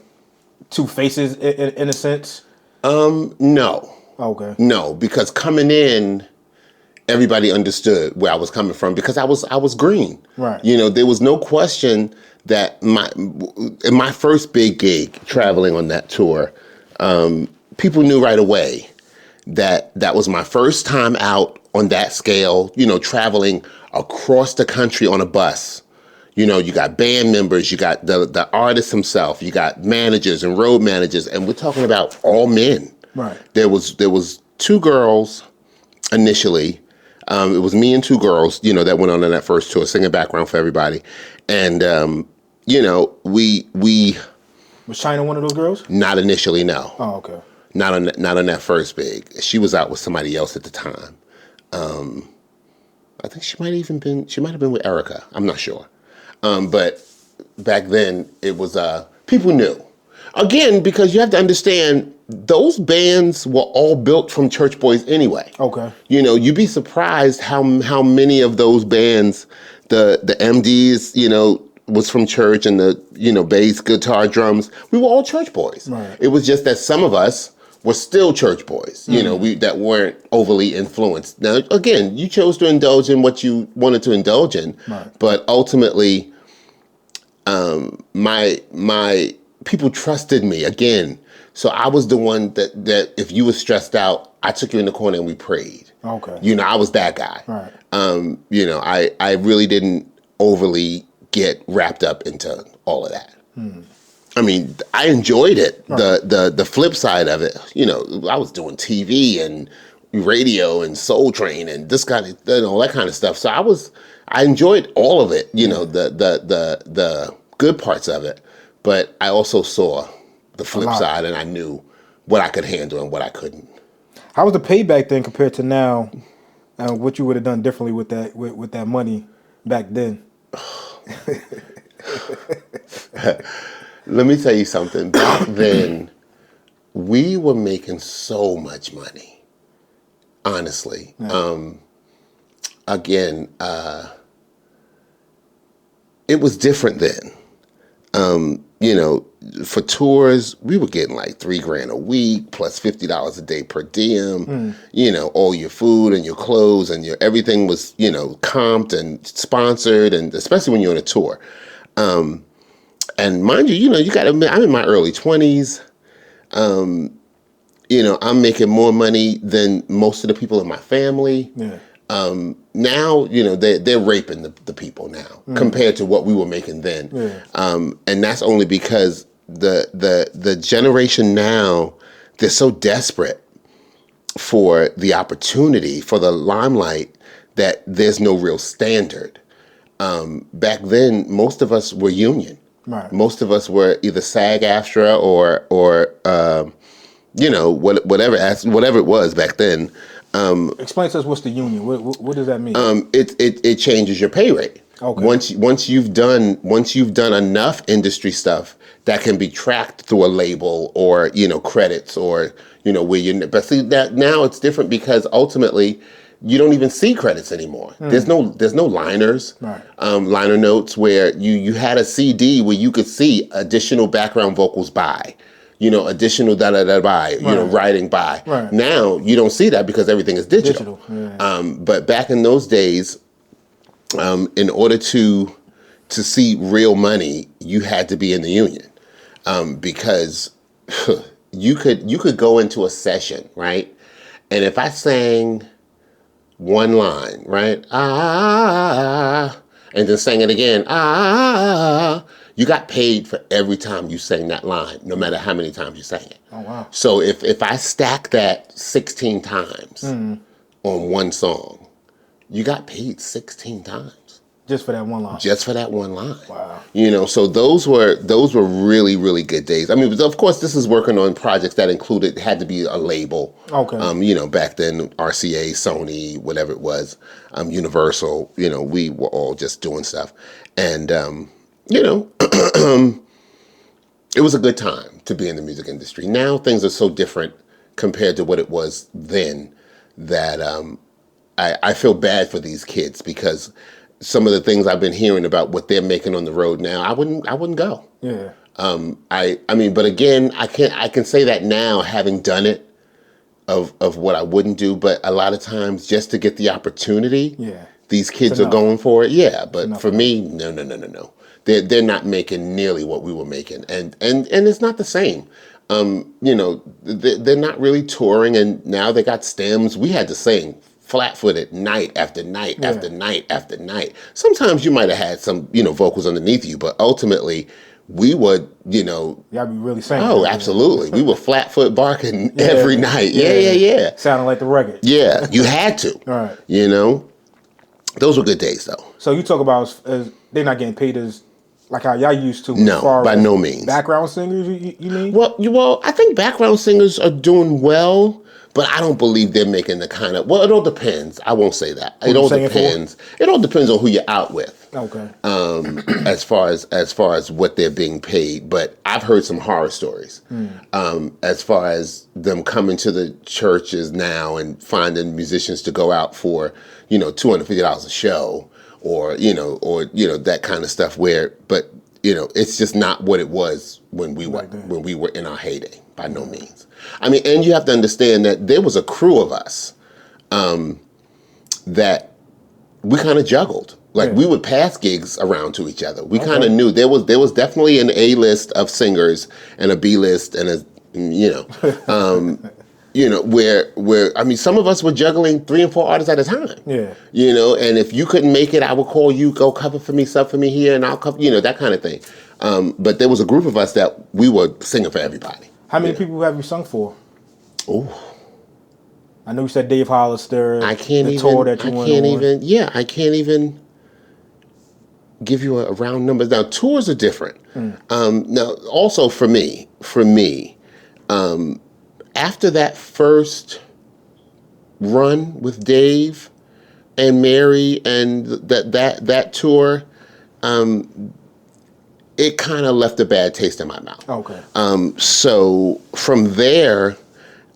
two faces in a sense? No. Okay. No, because coming in, everybody understood where I was coming from because I was green. Right. There was no question that in my first big gig traveling on that tour, people knew right away that was my first time out on that scale, traveling across the country on a bus. You got band members, you got the artist himself, you got managers and road managers, and we're talking about all men. Right. There was two girls initially. It was me and two girls, that went on that first tour, singing background for everybody. And, we... Was China one of those girls? Not initially, no. Oh, okay. Not on that first big. She was out with somebody else at the time. I think she might have been with Erica. I'm not sure. But back then it was, people knew. Again, because you have to understand, those bands were all built from church boys anyway. Okay. You'd be surprised how many of those bands, the MDs, was from church, and the, bass, guitar, drums, we were all church boys. Right. It was just that some of us were still church boys, that weren't overly influenced. Now, again, you chose to indulge in what you wanted to indulge in, right. But ultimately, my people trusted me again. So I was the one that if you were stressed out, I took you in the corner and we prayed. Okay. You know, I was that guy. Right. You know, I really didn't overly get wrapped up into all of that. I mean, I enjoyed it. Right. The flip side of it, you know, I was doing TV and radio and Soul Train and this kind of, you know, all that kind of stuff. So I enjoyed all of it, you know, the good parts of it. But I also saw the flip side, and I knew what I could handle and what I couldn't. How was the payback then compared to now? What you would have done differently with that money back then? Let me tell you something. Back then, we were making so much money. Honestly, again, it was different then. You know, for tours, we were getting like $3,000 a week plus $50 a day per diem. You know, all your food and your clothes and your everything was, you know, comped and sponsored, and especially when you're on a tour. And mind you, you know, you got to admit, I'm in my early 20s. You know, I'm making more money than most of the people in my family. Yeah. Now, you know, they're raping the people now compared to what we were making then. Yeah. And that's only because the generation now, they're so desperate for the opportunity, for the limelight, that there's no real standard. Back then, most of us were union. Right. Most of us were either SAG-AFTRA or you know, whatever it was back then. Explain to us what's the union. What does that mean? It changes your pay rate. Okay. Once you've done enough industry stuff that can be tracked through a label or, you know, credits or, you know, where you. But see that now it's different because ultimately you don't even see credits anymore. There's no liners, right. Liner notes where you had a CD where you could see additional background vocals by, you know, additional da-da-da by, you know, writing by. Right. Now, you don't see that because everything is digital. Yeah. But back in those days, in order to see real money, you had to be in the union. Because you could go into a session, right? And if I sang one line, right? And then sang it again, you got paid for every time you sang that line, no matter how many times you sang it. Oh, wow. So if I stack that 16 times on one song, you got paid 16 times. Just for that one line? Just for that one line. Wow. You know, so those were really, really good days. I mean, of course, this is working on projects that had to be a label. Okay. You know, back then, RCA, Sony, whatever it was, Universal, you know, we were all just doing stuff. And, you know, it was a good time to be in the music industry. Now things are so different compared to what it was then that I feel bad for these kids because some of the things I've been hearing about what they're making on the road now, I wouldn't go. Yeah. I mean, but again, I can say that now, having done it, of what I wouldn't do. But a lot of times, just to get the opportunity, these kids are going for it. Yeah, but for me, no. They're not making nearly what we were making, and it's not the same. You know, they're not really touring, and now they got stems. We had to sing flat-footed night after night after night after night. Sometimes you might have had some, you know, vocals underneath you, but ultimately we would, you know. Y'all be really singing. Oh, absolutely. We were flat-foot barking every night. Yeah. Sounding like the record. Yeah, you had to. Right. You know, those were good days, though. So you talk about they're not getting paid as like how y'all used to. No, by no means. Background singers, you mean? Well, I think background singers are doing well. But I don't believe they're making the kind of. Well, it all depends. I won't say that. It all depends. It all depends on who you're out with. Okay. As far as what they're being paid, but I've heard some horror stories. As far as them coming to the churches now and finding musicians to go out for, you know, $250 a show, or that kind of stuff. But you know, it's just not what it was when we were in our heyday. By no means. I mean, and you have to understand that there was a crew of us that we kind of juggled. Like we would pass gigs around to each other. We kind of knew there was definitely an A list of singers and a B list and a, you know, where I mean, some of us were juggling 3 and 4 artists at a time. Yeah. And if you couldn't make it, I would call you, go cover for me, sub for me here, and I'll cover, that kind of thing. But there was a group of us that we were singing for everybody. How many people have you sung for? Oh, I know you said Dave Hollister. I can't the even. Tour that you I went can't on. even. Yeah, I can't even give you a round number. Now tours are different. Now, also for me, after that first run with Dave and Mary and that tour, it kind of left a bad taste in my mouth. Okay. So from there,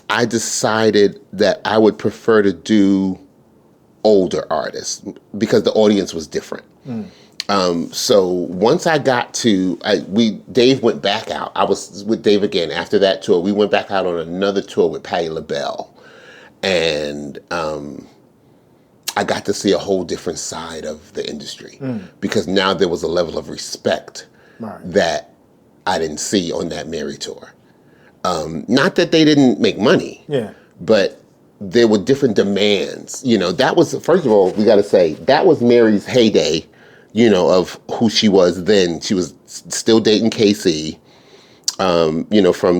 I decided that I would prefer to do older artists because the audience was different. So once I got to, Dave went back out. I was with Dave again after that tour. We went back out on another tour with Patti LaBelle, and I got to see a whole different side of the industry because now there was a level of respect that I didn't see on that Mary tour. Not that they didn't make money, but there were different demands. That was, first of all, we got to say, that was Mary's heyday, of who she was then. She was still dating KC, from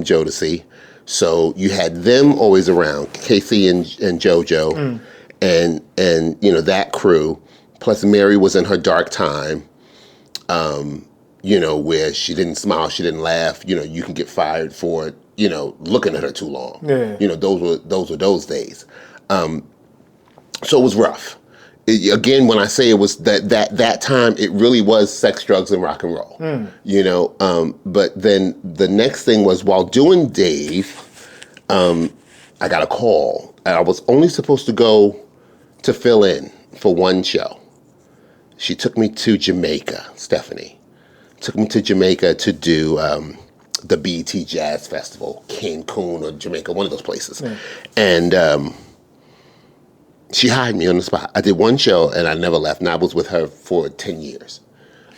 Jodeci. So you had them always around, KC and JoJo, and that crew. Plus Mary was in her dark time, where she didn't smile, she didn't laugh. You can get fired for looking at her too long. Those were those days. So it was rough. Again, when I say it was that time, it really was sex, drugs, and rock and roll. But then the next thing was, while doing Dave, I got a call. I was only supposed to go to fill in for one show. She took me to Jamaica, Stephanie. Took me to Jamaica to do the BET Jazz Festival, Cancun or Jamaica, one of those places. And she hired me on the spot. I did one show and I never left, and I was with her for 10 years.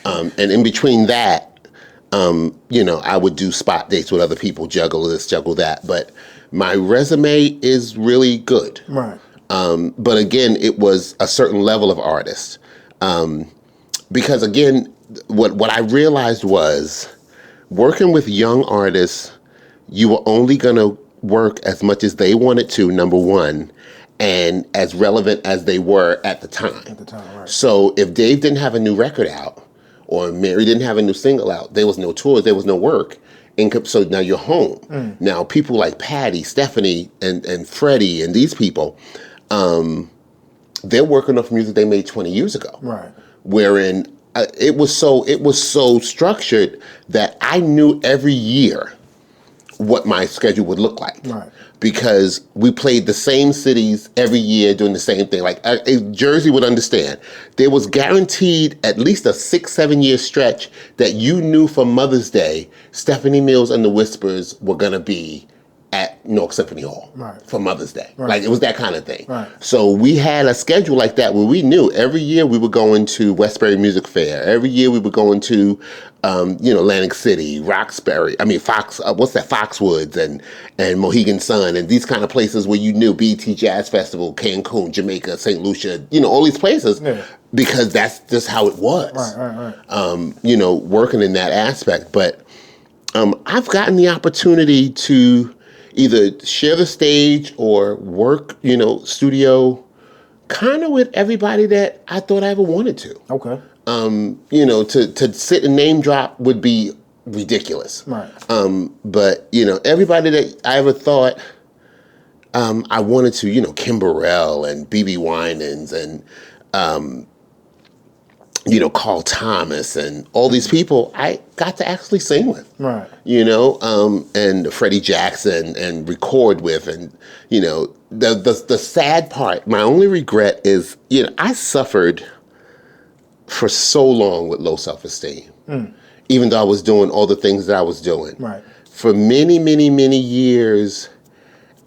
And in between that, I would do spot dates with other people, juggle this, juggle that. But my resume is really good. Right. But again, it was a certain level of artist. Because again, what I realized was, working with young artists, you were only going to work as much as they wanted to, number one, and as relevant as they were at the time. Right. So if Dave didn't have a new record out, or Mary didn't have a new single out, there was no tours, there was no work. So now you're home. Now people like Patty, Stephanie, and Freddie, and these people, they're working off music they made 20 years ago. Right. Wherein it was so structured that I knew every year what my schedule would look like. Right. Because we played the same cities every year doing the same thing. Like Jersey would understand. There was guaranteed at least a 6-7 year stretch that you knew for Mother's Day, Stephanie Mills and the Whispers were gonna be at Newark Symphony Hall for Mother's Day. Right. Like, it was that kind of thing. Right. So we had a schedule like that where we knew every year we were going to Westbury Music Fair. Every year we were going to, Atlantic City, Roxbury. Foxwoods and Mohegan Sun and these kind of places where you knew, BET Jazz Festival, Cancun, Jamaica, St. Lucia, all these places, because that's just how it was. Right. Working in that aspect. But I've gotten the opportunity to either share the stage or work, studio, kind of with everybody that I thought I ever wanted to. Okay. To sit and name drop would be ridiculous. Right. But everybody that I ever thought I wanted to, Kim Burrell and BB Winans and Carl Thomas and all these people I got to actually sing with. Right. And Freddie Jackson and record with. And, the sad part, my only regret is, I suffered for so long with low self-esteem, even though I was doing all the things that I was doing. Right. For many, many, many years,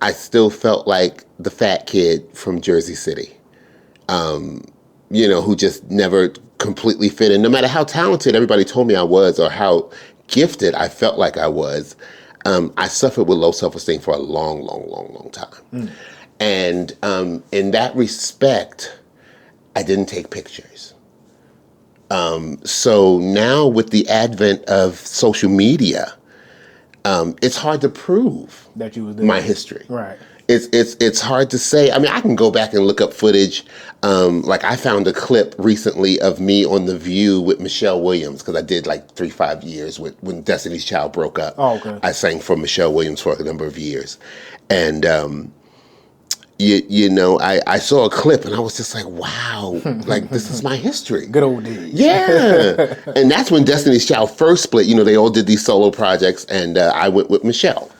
I still felt like the fat kid from Jersey City, who just never completely fit in. No matter how talented everybody told me I was or how gifted I felt like I was, I suffered with low self-esteem for a long, long, long, long time. And in that respect, I didn't take pictures. So now with the advent of social media, it's hard to prove That you was there. my history. Right. It's hard to say. I mean, I can go back and look up footage. Like I found a clip recently of me on The View with Michelle Williams, because I did like 3-5 years when Destiny's Child broke up. Oh, okay. I sang for Michelle Williams for a number of years. And you know, I saw a clip and I was just like, wow, like this is my history. Good old days. Yeah. And that's when Destiny's Child first split. You know, they all did these solo projects, and I went with Michelle.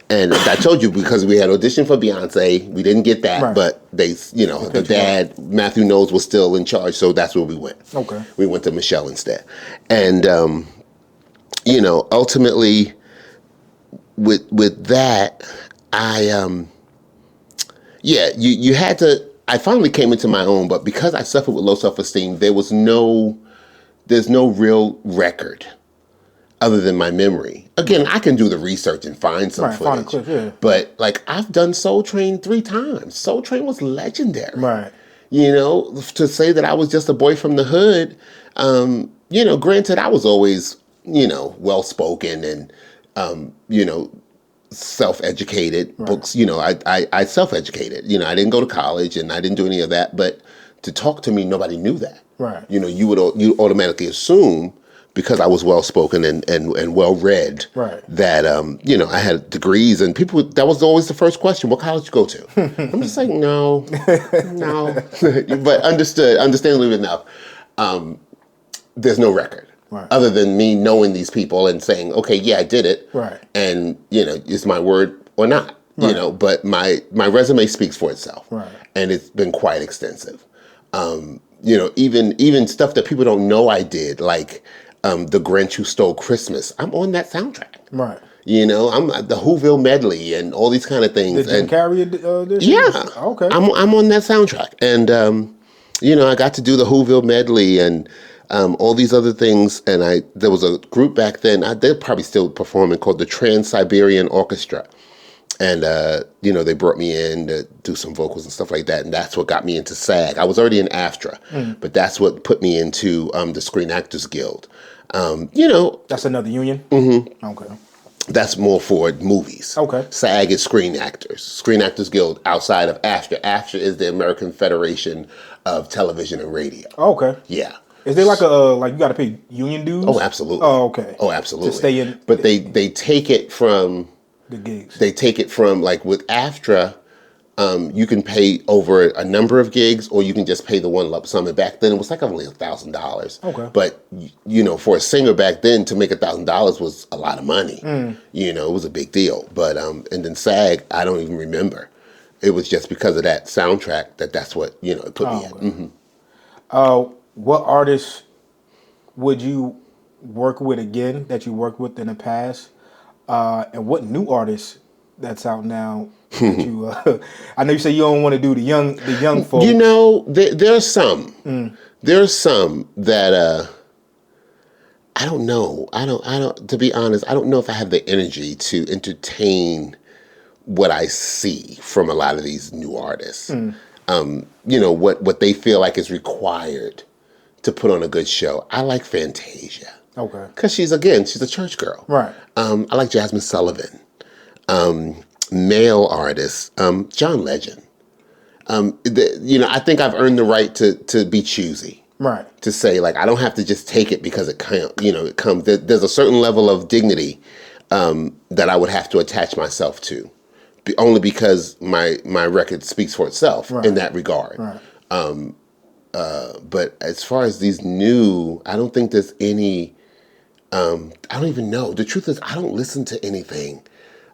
And I told you, because we had auditioned for Beyonce, we didn't get that, Right. but they, you know, the dad, Matthew Knowles, was still in charge, so that's where we went. Okay. We went to Michelle instead. And, you know, ultimately, with that, you had to, I finally came into my own, but because I suffered with low self-esteem, there's no real record other than my memory. Again, I can do the research and find some footage. Find a clip, yeah. But like, I've done Soul Train 3 times. Soul Train was legendary. Right. You know, to say that I was just a boy from the hood, you know, granted, I was always, you know, well-spoken and, you know, self-educated. Right. Books, you know, I self-educated. You know, I didn't go to college and I didn't do any of that. But to talk to me, nobody knew that. Right. You know, you automatically assume, because I was well-spoken and well-read, right, that, you know, I had degrees, and people, that was always the first question, what college you go to? I'm just like, no. But understandably enough, there's no record. Right. Other than me knowing these people and saying, okay, yeah, I did it. Right. And, you know, is my word or not? Right. You know, but my resume speaks for itself. Right. And it's been quite extensive. You know, even stuff that people don't know I did, like The Grinch Who Stole Christmas, I'm on that soundtrack. Right. You know, I'm the Whoville medley and all these kind of things. Did Jim Carrey this? Yeah. Okay. I'm on that soundtrack. And, you know, I got to do the Whoville medley and all these other things. And there was a group back then, they're probably still performing, called the Trans-Siberian Orchestra. And, you know, they brought me in to do some vocals and stuff like that. And that's what got me into SAG. I was already in AFTRA, but that's what put me into the Screen Actors Guild. You know. That's another union? Mm-hmm. Okay. That's more for movies. Okay. SAG is Screen Actors. Screen Actors Guild outside of AFTRA. AFTRA is the American Federation of Television and Radio. Okay. Yeah. Is there like you got to pay union dues? Oh, absolutely. Oh, okay. Oh, absolutely. To stay in. But they take it from the gigs. They take it from, like with AFTRA, you can pay over a number of gigs, or you can just pay the one lump sum. And back then it was like only $1,000. Okay. But you know, for a singer back then to make $1,000 was a lot of money. You know, it was a big deal. But and then SAG, I don't even remember. It was just because of that soundtrack that's what, you know, it put me in. Mm-hmm. What artists would you work with again that you worked with in the past? And what new artists that's out now that you, I know you say you don't want to do the young folks. You know, there's some. There's some that I don't know. I don't. To be honest, I don't know if I have the energy to entertain what I see from a lot of these new artists. You know, what they feel like is required to put on a good show. I like Fantasia. Okay. Because she's a church girl. Right. I like Jasmine Sullivan. Male artists, John Legend. You know, I think I've earned the right to be choosy. Right. To say, like, I don't have to just take it because it comes. There's a certain level of dignity that I would have to attach myself to, only because my record speaks for itself in that regard. Right. But as far as these new, I don't think there's any. I don't even know. The truth is, I don't listen to anything.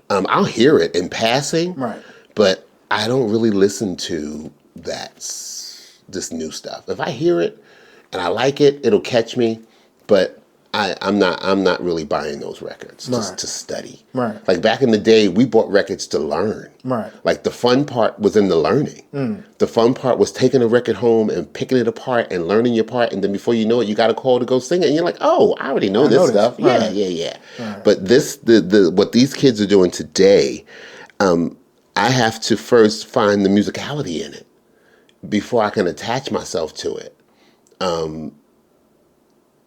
I'll hear it in passing, right, but I don't really listen to this new stuff. If I hear it and I like it, it'll catch me. But I'm not really buying those records just to study. Right. Like back in the day, we bought records to learn. Right. Like the fun part was in the learning. The fun part was taking a record home and picking it apart and learning your part, and then before you know it, you got a call to go sing it, and you're like, oh, I already know this stuff. Right. Yeah. Right. But the what these kids are doing today, I have to first find the musicality in it before I can attach myself to it.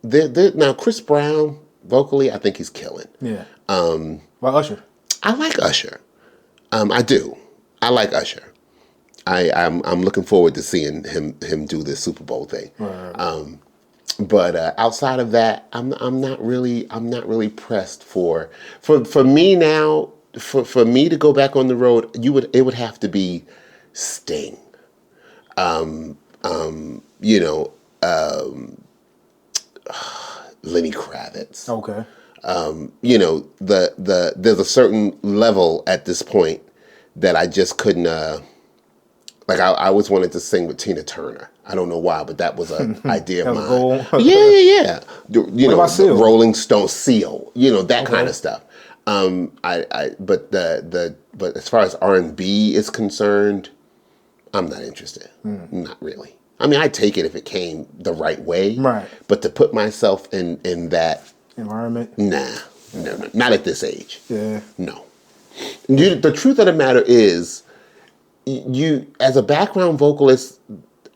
Now Chris Brown vocally, I think he's killing. Yeah. By Usher. I like Usher. I do. I like Usher. I'm looking forward to seeing him do this Super Bowl thing. Right. But outside of that, I'm not really pressed for me now. For me to go back on the road, it would have to be Sting. Lenny Kravitz. Okay. There's a certain level at this point that I just couldn't. I always wanted to sing with Tina Turner. I don't know why, but that was an idea of mine. Yeah. What about Seal? Rolling Stone, Seal. That kind of stuff. But as far as R&B is concerned, I'm not interested. Not really. I mean, I'd take it if it came the right way. Right. But to put myself in that environment, no, not at this age. Yeah. No. The truth of the matter is, you as a background vocalist,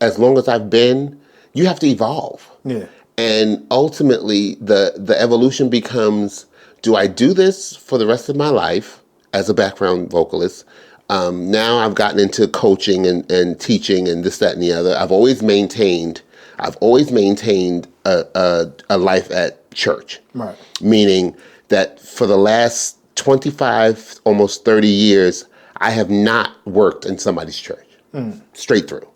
as long as I've been, you have to evolve. Yeah. And ultimately, the evolution becomes: do I do this for the rest of my life as a background vocalist? Now I've gotten into coaching and teaching and this, that, and the other. I've always maintained a life at church. Right. Meaning that for the last 25, almost 30 years, I have not worked in somebody's church. Straight through.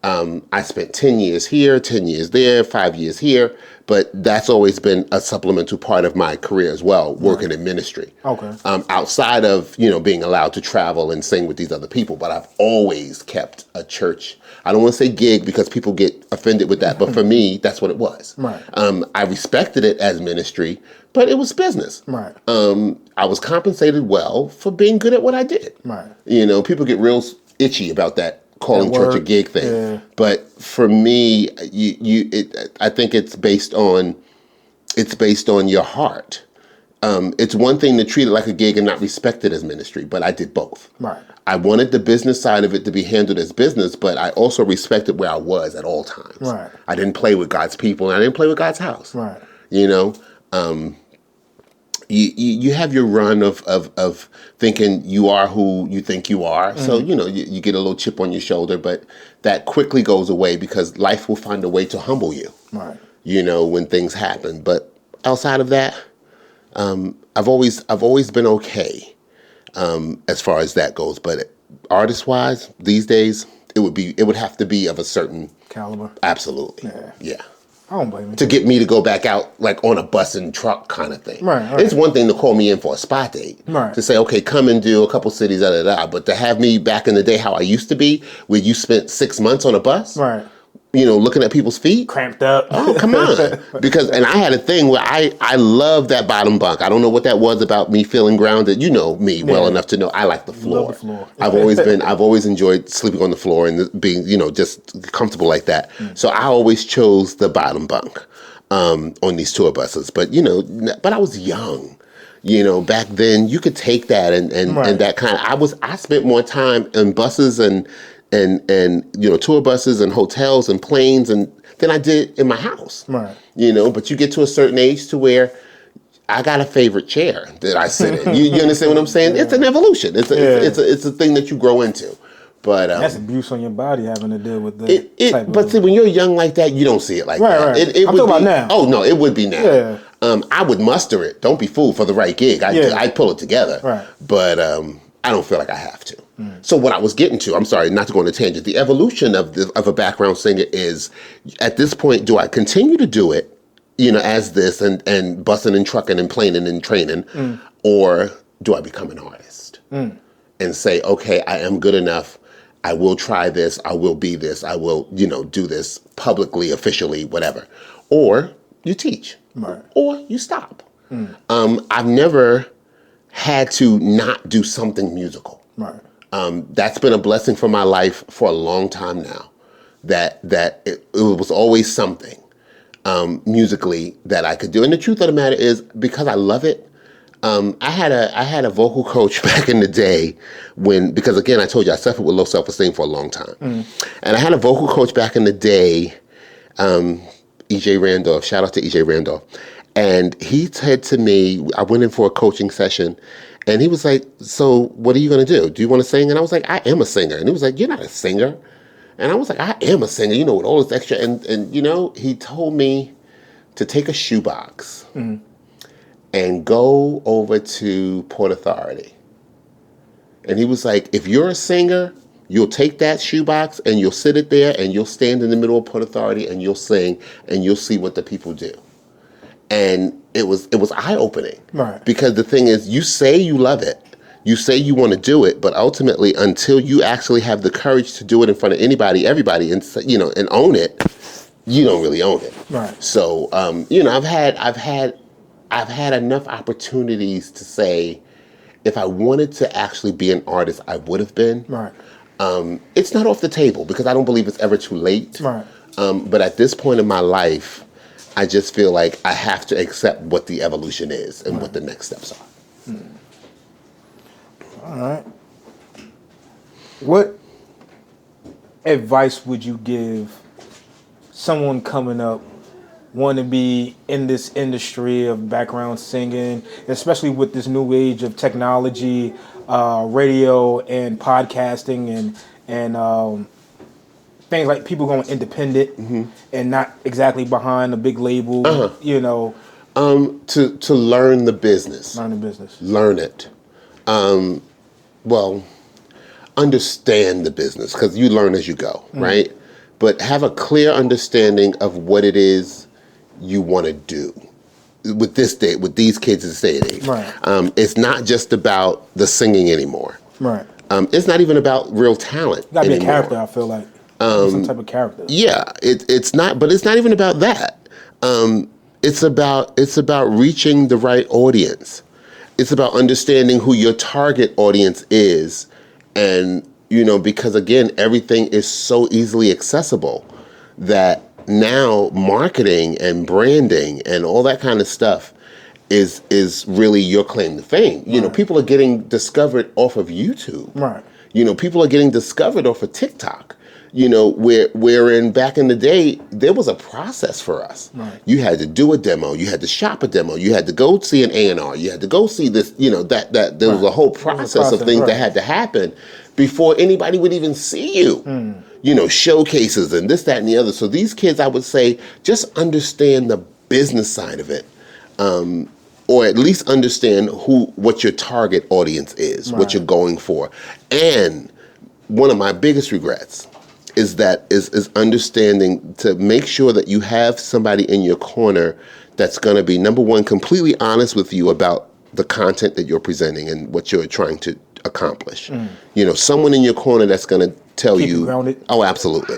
I spent 10 years here, 10 years there, 5 years here, but that's always been a supplemental part of my career as well, working in ministry. Okay. Outside of, being allowed to travel and sing with these other people, but I've always kept a church. I don't want to say gig because people get offended with that, but for me, that's what it was. Right. I respected it as ministry, but it was business. Right. I was compensated well for being good at what I did. Right. People get real itchy about that calling church a gig thing. Yeah. But for me, I think it's based on your heart. It's one thing to treat it like a gig and not respect it as ministry, but I did both. Right. I wanted the business side of it to be handled as business, but I also respected where I was at all times. Right. I didn't play with God's people, and I didn't play with God's house. Right. You have your run of thinking you are who you think you are. So, you get a little chip on your shoulder, but that quickly goes away because life will find a way to humble you, Right. When things happen. But outside of that, I've always been okay as far as that goes. But artist-wise, these days, it would have to be of a certain caliber. Absolutely. Yeah. I don't blame you. To get me to go back out like on a bus and truck kind of thing. Right. It's one thing to call me in for a spot date. Right. To say, okay, come and do a couple cities, but to have me back in the day how I used to be, where you spent 6 months on a bus. Right. Looking at people's feet. Cramped up. Oh, come on. And I had a thing where I love that bottom bunk. I don't know what that was about me feeling grounded. You know me well enough to know I like the floor. Love the floor. I've always enjoyed sleeping on the floor and being, just comfortable like that. So I always chose the bottom bunk on these tour buses. But I was young. Back then you could take that and that kind of, I spent more time in buses and tour buses and hotels and planes than I did in my house. Right. But you get to a certain age to where I got a favorite chair that I sit in. You understand what I'm saying? Yeah. It's an evolution. It's a thing that you grow into. But that's abuse on your body having to deal with that. But see, when you're young like that, you don't see it like that. Right. I'm talking about now. Oh no, it would be now. Yeah. I would muster it. Don't be fooled for the right gig. I'd pull it together. Right. But I don't feel like I have to. So what I was getting to, I'm sorry, not to go on a tangent, the evolution of a background singer is, at this point, do I continue to do it, as this and busting and trucking and planing and training, or do I become an artist and say, okay, I am good enough, I will try this, I will be this, I will, do this publicly, officially, whatever. Or you teach. Right. Or you stop. I've never had to not do something musical. Right. That's been a blessing for my life for a long time now. That it was always something musically that I could do. And the truth of the matter is, because I love it, I had a vocal coach back in the day because again, I told you I suffered with low self-esteem for a long time. And I had a vocal coach back in the day, EJ Randolph, shout out to EJ Randolph. And he said to me, I went in for a coaching session, and he was like, so what are you going to do? Do you want to sing? And I was like, I am a singer. And he was like, you're not a singer. And I was like, I am a singer, with all this extra. And he told me to take a shoebox and go over to Port Authority. And he was like, if you're a singer, you'll take that shoebox and you'll sit it there and you'll stand in the middle of Port Authority and you'll sing and you'll see what the people do. And it was eye-opening. Right. Because the thing is, you say you love it. You say you want to do it, but ultimately, until you actually have the courage to do it in front of anybody, everybody, and own it, you don't really own it. Right. So, I've had enough opportunities to say, if I wanted to actually be an artist, I would have been. Right. It's not off the table because I don't believe it's ever too late. Right. But at this point in my life, I just feel like I have to accept what the evolution is and what the next steps are. All right. What advice would you give someone coming up, wanting to be in this industry of background singing, especially with this new age of technology, radio and podcasting and things like people going independent and not exactly behind a big label, To learn the business. Learn the business. Learn it. Understand the business, because you learn as you go, right? But have a clear understanding of what it is you want to do with these kids at this day and age. Right. It's not just about the singing anymore. Right. It's not even about real talent. You gotta be a character, I feel like. Some type of character. Yeah, it's not, but it's not even about that. It's about reaching the right audience. It's about understanding who your target audience is, and because again, everything is so easily accessible that now marketing and branding and all that kind of stuff is really your claim to fame. Right. People are getting discovered off of YouTube. Right. People are getting discovered off of TikTok. Wherein back in the day, there was a process for us. Right. You had to do a demo. You had to shop a demo. You had to go see an A&R. You had to go see this, that there was a whole process of things that had to happen before anybody would even see you. Showcases and this, that, and the other. So these kids, I would say, just understand the business side of it. Or at least understand what your target audience is, what you're going for. And one of my biggest regrets is understanding to make sure that you have somebody in your corner that's going to be, number one, completely honest with you about the content that you're presenting and what you're trying to accomplish. Someone in your corner that's going to tell Keep you grounded. Oh, absolutely.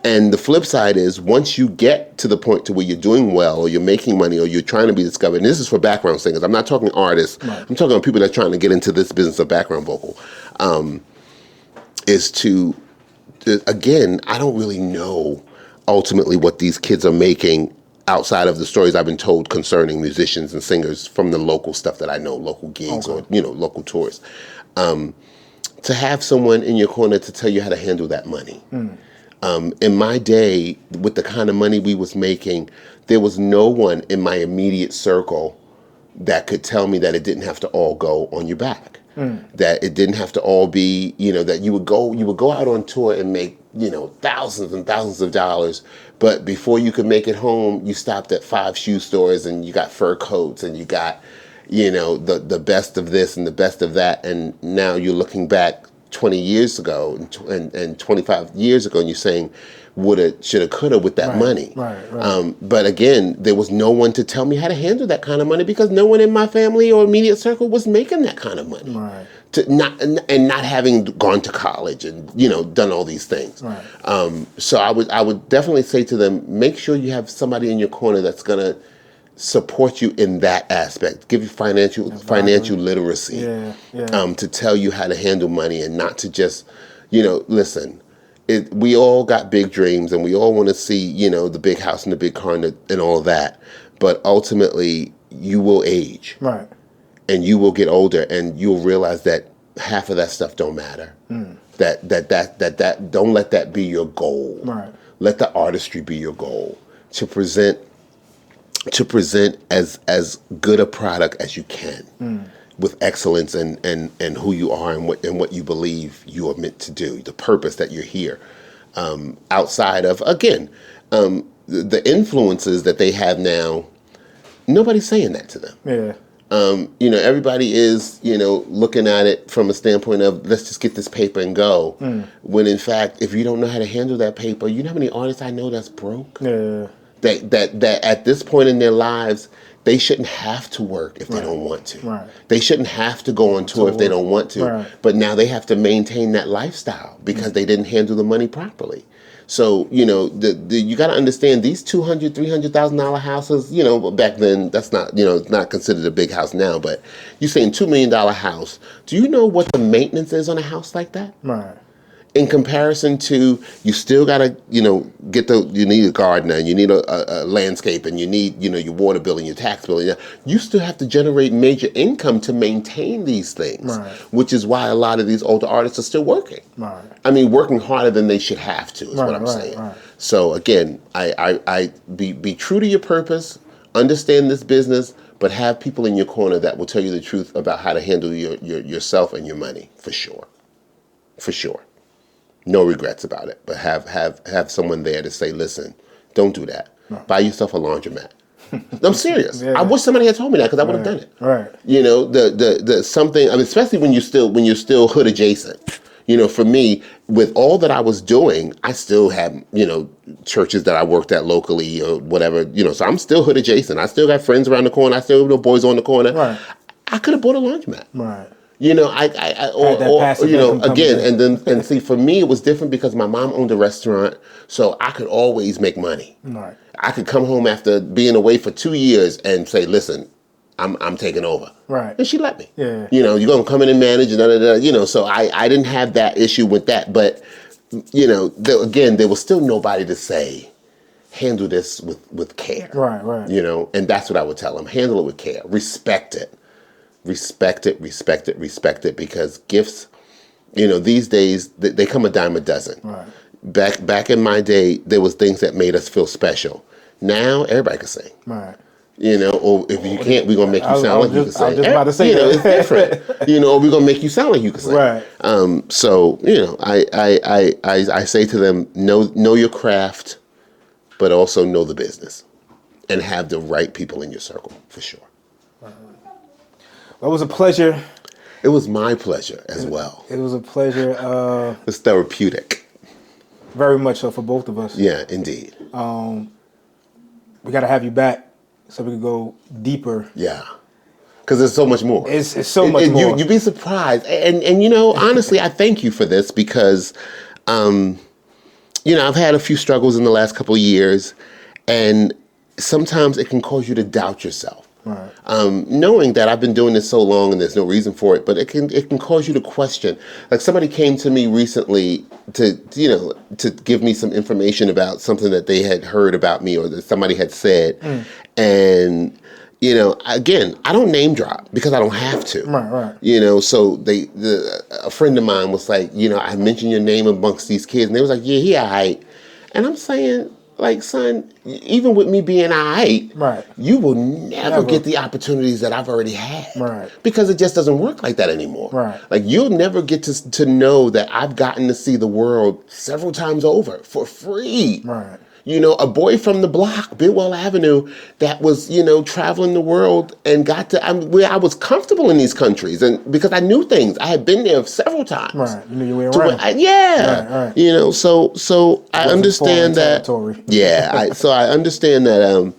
And the flip side is, once you get to the point to where you're doing well, or you're making money, or you're trying to be discovered, and this is for background singers, I'm not talking artists, I'm talking about people that are trying to get into this business of background vocal, is to again, I don't really know ultimately what these kids are making outside of the stories I've been told concerning musicians and singers from the local stuff that I know, local gigs or, local tours. To have someone in your corner to tell you how to handle that money. In my day, with the kind of money we was making, there was no one in my immediate circle that could tell me that it didn't have to all go on your back. That it didn't have to all be, that you would go out on tour and make, thousands and thousands of dollars, but before you could make it home, you stopped at 5 shoe stores and you got fur coats and you got, the best of this and the best of that, and now you're looking back 20 years ago and 25 years ago and you're saying, woulda, shoulda, coulda with that money. Right. But again, there was no one to tell me how to handle that kind of money because no one in my family or immediate circle was making that kind of money. Right. to not having gone to college and done all these things. Right. So I would definitely say to them, make sure you have somebody in your corner that's gonna support you in that aspect, give you financial literacy, to tell you how to handle money and not to just, listen. We all got big dreams and we all want to see, the big house and the big car and all that, but ultimately you will age, right, and you will get older, and you'll realize that half of that stuff don't matter. That don't let that be your goal. Right. Let the artistry be your goal. To present as good a product as you can, with excellence and who you are and what you believe you are meant to do, the purpose that you're here. Outside of, again, the influences that they have now, nobody's saying that to them. Yeah. Everybody is, looking at it from a standpoint of, let's just get this paper and go. When in fact, if you don't know how to handle that paper, you know how many artists I know that's broke? Yeah. That at this point in their lives, they shouldn't have to work if they don't want to. Right. They shouldn't have to go on tour if they don't want to. Right. But now they have to maintain that lifestyle because they didn't handle the money properly. So, you got to understand these $200,000, $300,000 houses, back then, that's not, it's not considered a big house now, but you're saying $2 million house. Do you know what the maintenance is on a house like that? Right. In comparison to, you still got to, you need a gardener, and you need a landscape, and you need, your water bill and your tax bill. You still have to generate major income to maintain these things, right, which is why a lot of these older artists are still working. Right. I mean, working harder than they should have to, is what I'm saying. Right. So again, I be true to your purpose, understand this business, but have people in your corner that will tell you the truth about how to handle yourself and your money, for sure. For sure. No regrets about it, but have someone there to say, listen, don't do that. No. Buy yourself a laundromat. I'm serious. Yeah. I wish somebody had told me that, because I would have done it. Right. The something, I mean, especially when you're still hood adjacent. For me, with all that I was doing, I still had, churches that I worked at locally or whatever, so I'm still hood adjacent. I still got friends around the corner. I still know boys on the corner. Right. I could have bought a laundromat. Right. Again, and see, for me, it was different because my mom owned a restaurant, so I could always make money. Right. I could come home after being away for 2 years and say, listen, I'm taking over. Right. And she let me. Yeah. You're going to come in and manage and so I didn't have that issue with that. But, there was still nobody to say, handle this with care. Right. And that's what I would tell them. Handle it with care. Respect it. Respect it, because gifts, these days, they come a dime a dozen. Right. Back in my day, there was things that made us feel special. Now, everybody can sing. Right. Or if you can't, we're going to make you sound like you can sing. I was just about to say that. It's different. We're going to make you sound like you can sing. Right. So, I say to them, know your craft, but also know the business. And have the right people in your circle, for sure. Well, it was a pleasure. It was my pleasure as well. It was a pleasure. It's therapeutic. Very much so for both of us. Yeah, indeed. We got to have you back so we can go deeper. Yeah. Because there's so much more. It's so much more. You'd be surprised. And honestly, I thank you for this because, I've had a few struggles in the last couple of years, and sometimes it can cause you to doubt yourself. Right. Knowing that I've been doing this so long and there's no reason for it, but it can cause you to question. Like, somebody came to me recently to give me some information about something that they had heard about me or that somebody had said, and again, I don't name drop because I don't have to. Right. So a friend of mine was like, I mentioned your name amongst these kids, and they was like, yeah, all right, and I'm saying, like, son, even with me being all right, you will never get the opportunities that I've already had. Right. Because it just doesn't work like that anymore. Right. Like, you'll never get to know that I've gotten to see the world several times over for free. Right. A boy from the block, Bidwell Avenue, that was, traveling the world and got to, where I was comfortable in these countries, and because I knew things. I had been there several times. Right. You knew your way around. Right. So I understand that. Yeah. So I understand that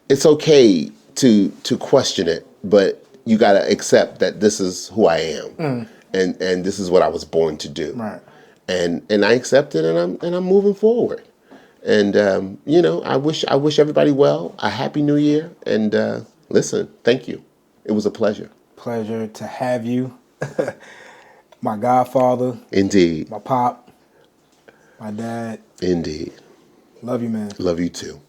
it's okay to question it, but you got to accept that this is who I am. and this is what I was born to do. Right. And I accept it, and I'm moving forward. And you know, I wish everybody well, a happy new year. And listen, thank you. It was a pleasure. Pleasure to have you. My godfather. Indeed. My pop. My dad. Indeed. Love you, man. Love you too.